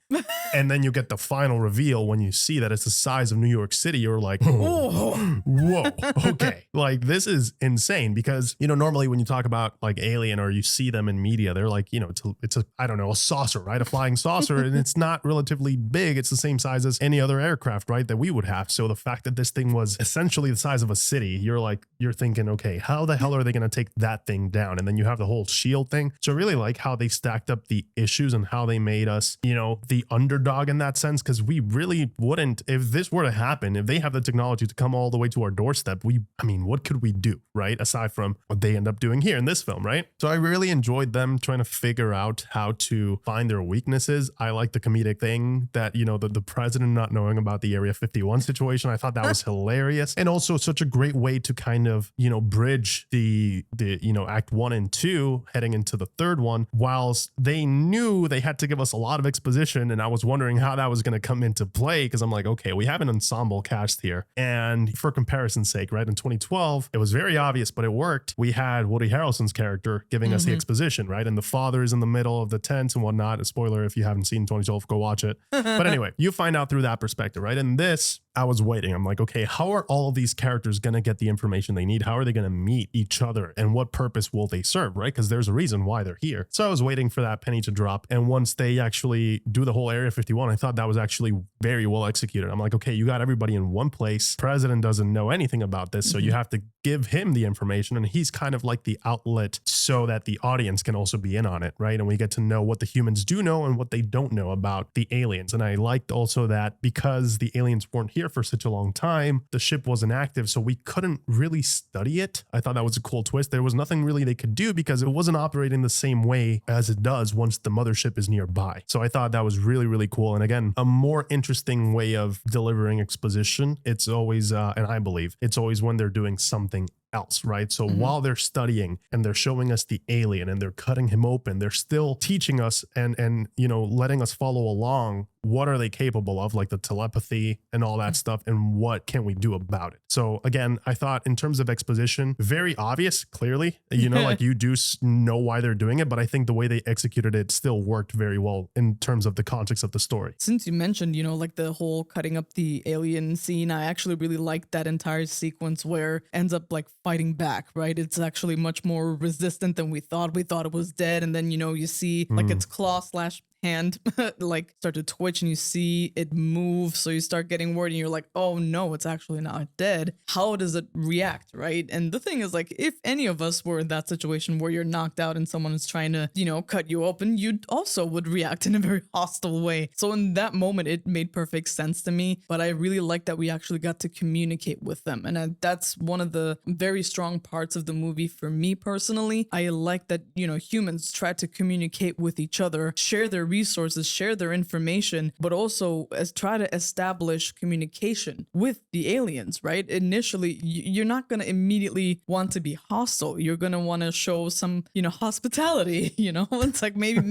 And then you get the final reveal when you see that it's the size of New York City. You're like, whoa, okay. Like, this is insane, because, normally when you talk about like alien or you see them in media, they're like, it's a saucer, right? A flying saucer. And it's not relatively big. It's the same size as any other aircraft, right? That we would have. So the fact that this thing was essentially the size of a city, you're you're thinking, okay, how the hell are they going to take that thing down? And then you have the whole shield thing. So I really like how they stacked up the issues and how they made us, you know, the underdog in that sense, because we really wouldn't, if this were to happen, if they have the technology to come all the way to our doorstep, I mean, what could we do, right? Aside from what they end up doing here in this film, right? So I really enjoyed them trying to figure out how to find their weaknesses. I like the comedic thing that, you know, the president not knowing about the Area 51 situation. I thought that was hilarious. And also such a great way to kind of, you know, bridge the you know, act 1 and 2 heading into the third one, whilst they knew they had to give us a lot of exposition. And I was wondering how that was going to come into play, because I'm like, okay, we have an ensemble cast here. And for comparison's sake, right, in 2012, it was very obvious, but it worked. We had Woody Harrelson's character giving us the exposition, right? And the father is in the middle of the tent and whatnot. A spoiler, if you haven't seen 2012, go watch it. But anyway, you find out through that perspective, right? And this, I was waiting. I'm like, okay, how are all of these characters going to get the information they need? How are they going to meet each other? And what purpose will they serve, right? Because there's a reason why they're here. So I was waiting for that penny to drop. And once they actually do the whole Area 51, I thought that was actually very well executed. I'm like, okay, you got everybody in one place. President doesn't know anything about this. So you have to give him the information. And he's kind of like the outlet so that the audience can also be in on it, right? And we get to know what the humans do know and what they don't know about the aliens. And I liked also that because the aliens weren't here for such a long time, the ship wasn't active, so we couldn't really study it. I thought that was a cool twist. There was nothing really they could do because it wasn't operating the same way as it does once the mothership is nearby. So I thought that was really, really cool. And again, a more interesting way of delivering exposition. It's always, and I believe it's always when they're doing something else, right? So while they're studying and they're showing us the alien and they're cutting him open, they're still teaching us and you know, letting us follow along. What are they capable of, like the telepathy and all that stuff, and what can we do about it? So again, I thought in terms of exposition, very obvious, clearly, you know, like you do know why they're doing it, but I think the way they executed it still worked very well in terms of the context of the story. Since you mentioned, you know, like the whole cutting up the alien scene, I actually really liked that entire sequence where it ends up like fighting back, right? It's actually much more resistant than we thought. We thought it was dead. And then, you know, you see like its claw slash hand like start to twitch and you see it move, so you start getting worried and you're like, oh no, it's actually not dead. How does it react, right? And the thing is, like, if any of us were in that situation where you're knocked out and someone is trying to, you know, cut you open, you also would react in a very hostile way. So in that moment it made perfect sense to me, but I really like that we actually got to communicate with them, and that's one of the very strong parts of the movie for me personally. I like that, you know, humans try to communicate with each other, share their resources, share their information, but also try to establish communication with the aliens, right? Initially, you're not going to immediately want to be hostile. You're going to want to show some, you know, hospitality, you know? It's like maybe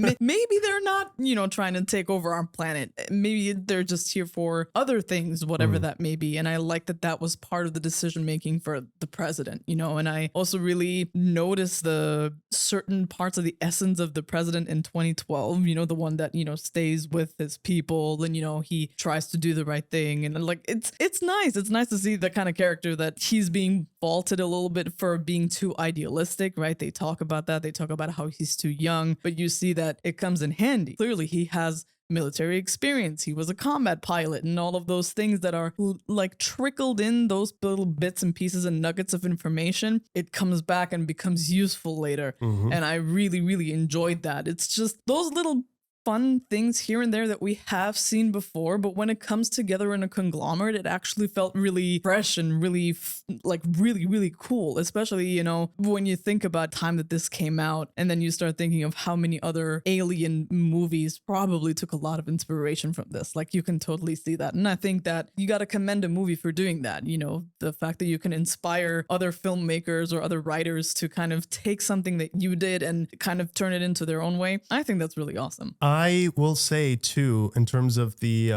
they're not, you know, trying to take over our planet. Maybe they're just here for other things, whatever that may be. And I like that that was part of the decision making for the president, you know? And I also really noticed the certain parts of the essence of the president in 2012, you know, the one that, you know, stays with his people and, you know, he tries to do the right thing. And like, it's nice. It's nice to see the kind of character that he's being faulted a little bit for being too idealistic, right? They talk about that. They talk about how he's too young, but you see that it comes in handy. Clearly, he has military experience. He was a combat pilot and all of those things that are like trickled in, those little bits and pieces and nuggets of information. It comes back and becomes useful later. And I really, really enjoyed that. It's just those little fun things here and there that we have seen before, but when it comes together in a conglomerate, it actually felt really fresh and really really cool, especially, you know, when you think about time that this came out and then you start thinking of how many other alien movies probably took a lot of inspiration from this. Like, you can totally see that, and I think that you got to commend a movie for doing that. You know, the fact that you can inspire other filmmakers or other writers to kind of take something that you did and kind of turn it into their own way, I think that's really awesome. I will say too, in terms of the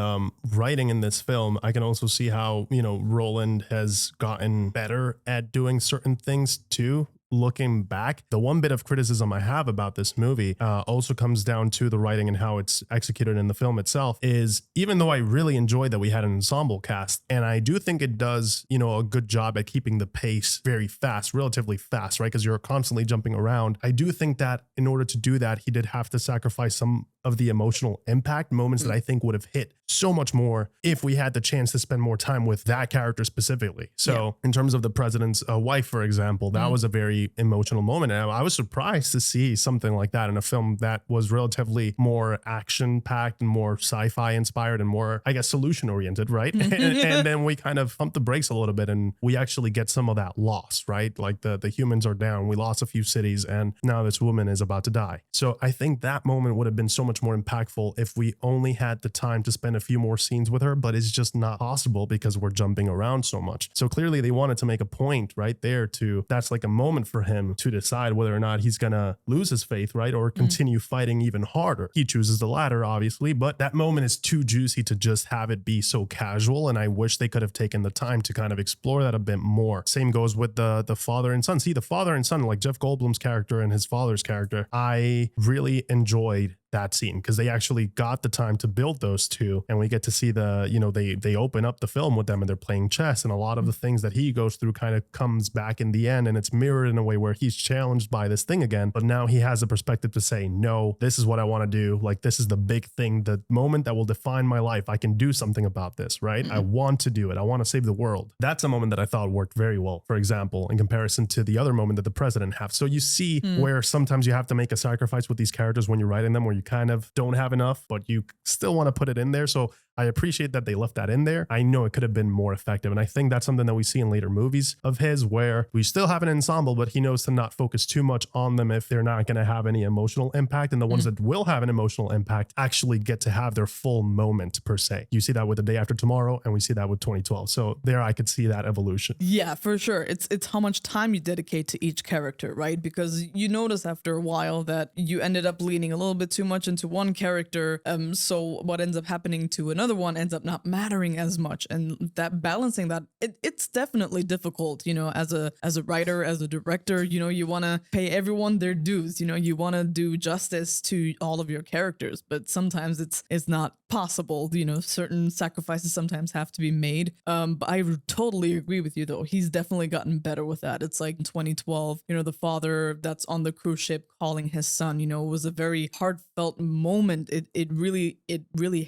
writing in this film, I can also see how, you know, Roland has gotten better at doing certain things too. looking back, the one bit of criticism I have about this movie also comes down to the writing and how it's executed in the film itself. Is even though I really enjoyed that we had an ensemble cast, and I do think it does, a good job at keeping the pace very fast, relatively fast, right? Because you're constantly jumping around. I do think that in order to do that, he did have to sacrifice some of the emotional impact moments that I think would have hit so much more if we had the chance to spend more time with that character specifically. So in terms of the president's wife, for example, that was a very emotional moment. And I was surprised to see something like that in a film that was relatively more action packed and more sci-fi inspired and more, I guess, solution oriented, right? And then we kind of pump the brakes a little bit and we actually get some of that loss, right? Like the humans are down. We lost a few cities and now this woman is about to die. So I think that moment would have been so much more impactful if we only had the time to spend a few more scenes with her, but it's just not possible because we're jumping around so much. So clearly they wanted to make a point right there that's like a moment for him to decide whether or not he's gonna lose his faith, right? Or continue fighting even harder. He chooses the latter, obviously, but that moment is too juicy to just have it be so casual. And I wish they could have taken the time to kind of explore that a bit more. Same goes with the father and son. See, the father and son, like Jeff Goldblum's character and his father's character, I really enjoyed that scene because they actually got the time to build those two, and we get to see they open up the film with them and they're playing chess, and a lot of the things that he goes through kind of comes back in the end, and it's mirrored in a way where he's challenged by this thing again, but now he has a perspective to say, no, this is what I want to do. Like, this is the big thing, the moment that will define my life. I can do something about this, right? I want to do it. I want to save the world. That's a moment that I thought worked very well, for example, in comparison to the other moment that the president has. So you see where sometimes you have to make a sacrifice with these characters when you're writing them, where you kind of don't have enough, but you still want to put it in there. So I appreciate that they left that in there. I know it could have been more effective. And I think that's something that we see in later movies of his, where we still have an ensemble, but he knows to not focus too much on them if they're not going to have any emotional impact. And the ones that will have an emotional impact actually get to have their full moment per se. You see that with The Day After Tomorrow, and we see that with 2012. So there I could see that evolution. Yeah, for sure. It's how much time you dedicate to each character, right? Because you notice after a while that you ended up leaning a little bit too much into one character. So what ends up happening to another one ends up not mattering as much, and that balancing that it's definitely difficult, as a writer, as a director. You want to pay everyone their dues, you want to do justice to all of your characters, but sometimes it's not possible. Certain sacrifices sometimes have to be made. But I totally agree with you, though. He's definitely gotten better with that. It's like in 2012, the father that's on the cruise ship calling his son, was a very heartfelt moment. It really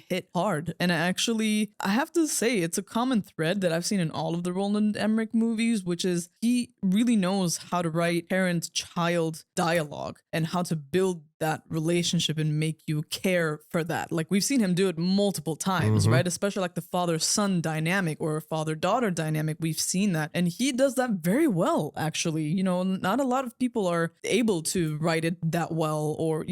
hit hard. And I have to say, it's a common thread that I've seen in all of the Roland Emmerich movies, which is he really knows how to write parent-child dialogue and how to build that relationship and make you care for that. Like, we've seen him do it multiple times, right? Especially like the father-son dynamic or father-daughter dynamic. We've seen that, and he does that very well, actually. Not a lot of people are able to write it that well, or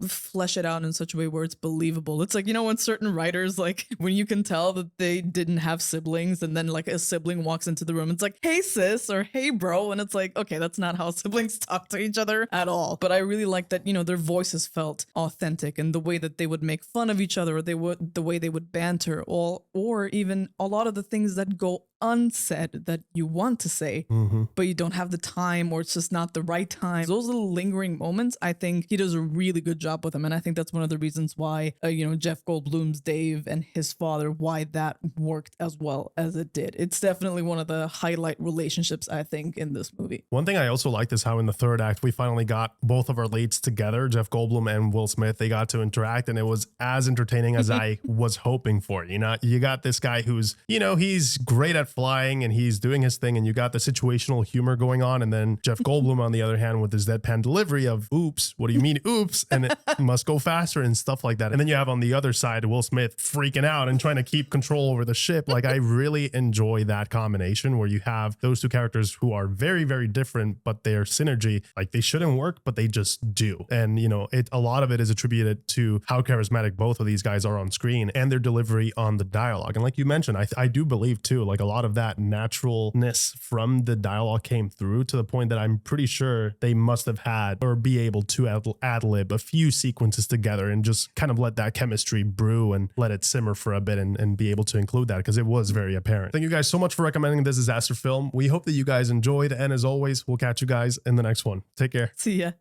flesh it out in such a way where it's believable. It's like, when certain writers, like, when you can tell that they didn't have siblings, and then like a sibling walks into the room, it's like, hey sis, or hey bro, and it's like, okay, that's not how siblings talk to each other at all. But I really like that, their voices felt authentic, and the way that they would make fun of each other, or the way they would banter, or even a lot of the things that go unsaid that you want to say, but you don't have the time, or it's just not the right time. Those little lingering moments, I think he does a really good job with them. And I think that's one of the reasons why, Jeff Goldblum's Dave and his father, why that worked as well as it did. It's definitely one of the highlight relationships, I think, in this movie. One thing I also liked is how in the third act, we finally got both of our leads together, Jeff Goldblum and Will Smith. They got to interact, and it was as entertaining as I was hoping for. You got this guy who's, he's great at flying and he's doing his thing, and you got the situational humor going on, and then Jeff Goldblum on the other hand with his deadpan delivery of oops, what do you mean oops, and it must go faster and stuff like that. And then you have on the other side Will Smith freaking out and trying to keep control over the ship. Like, I really enjoy that combination where you have those two characters who are very, very different, but their synergy, like, they shouldn't work, but they just do. And a lot of it is attributed to how charismatic both of these guys are on screen and their delivery on the dialogue. And like you mentioned, I do believe too, like, a lot lot of that naturalness from the dialogue came through, to the point that I'm pretty sure they must have had or be able to ad-lib a few sequences together and just kind of let that chemistry brew and let it simmer for a bit and be able to include that, because it was very apparent. Thank you guys so much for recommending this disaster film. We hope that you guys enjoyed, and as always, we'll catch you guys in the next one. Take care. See ya.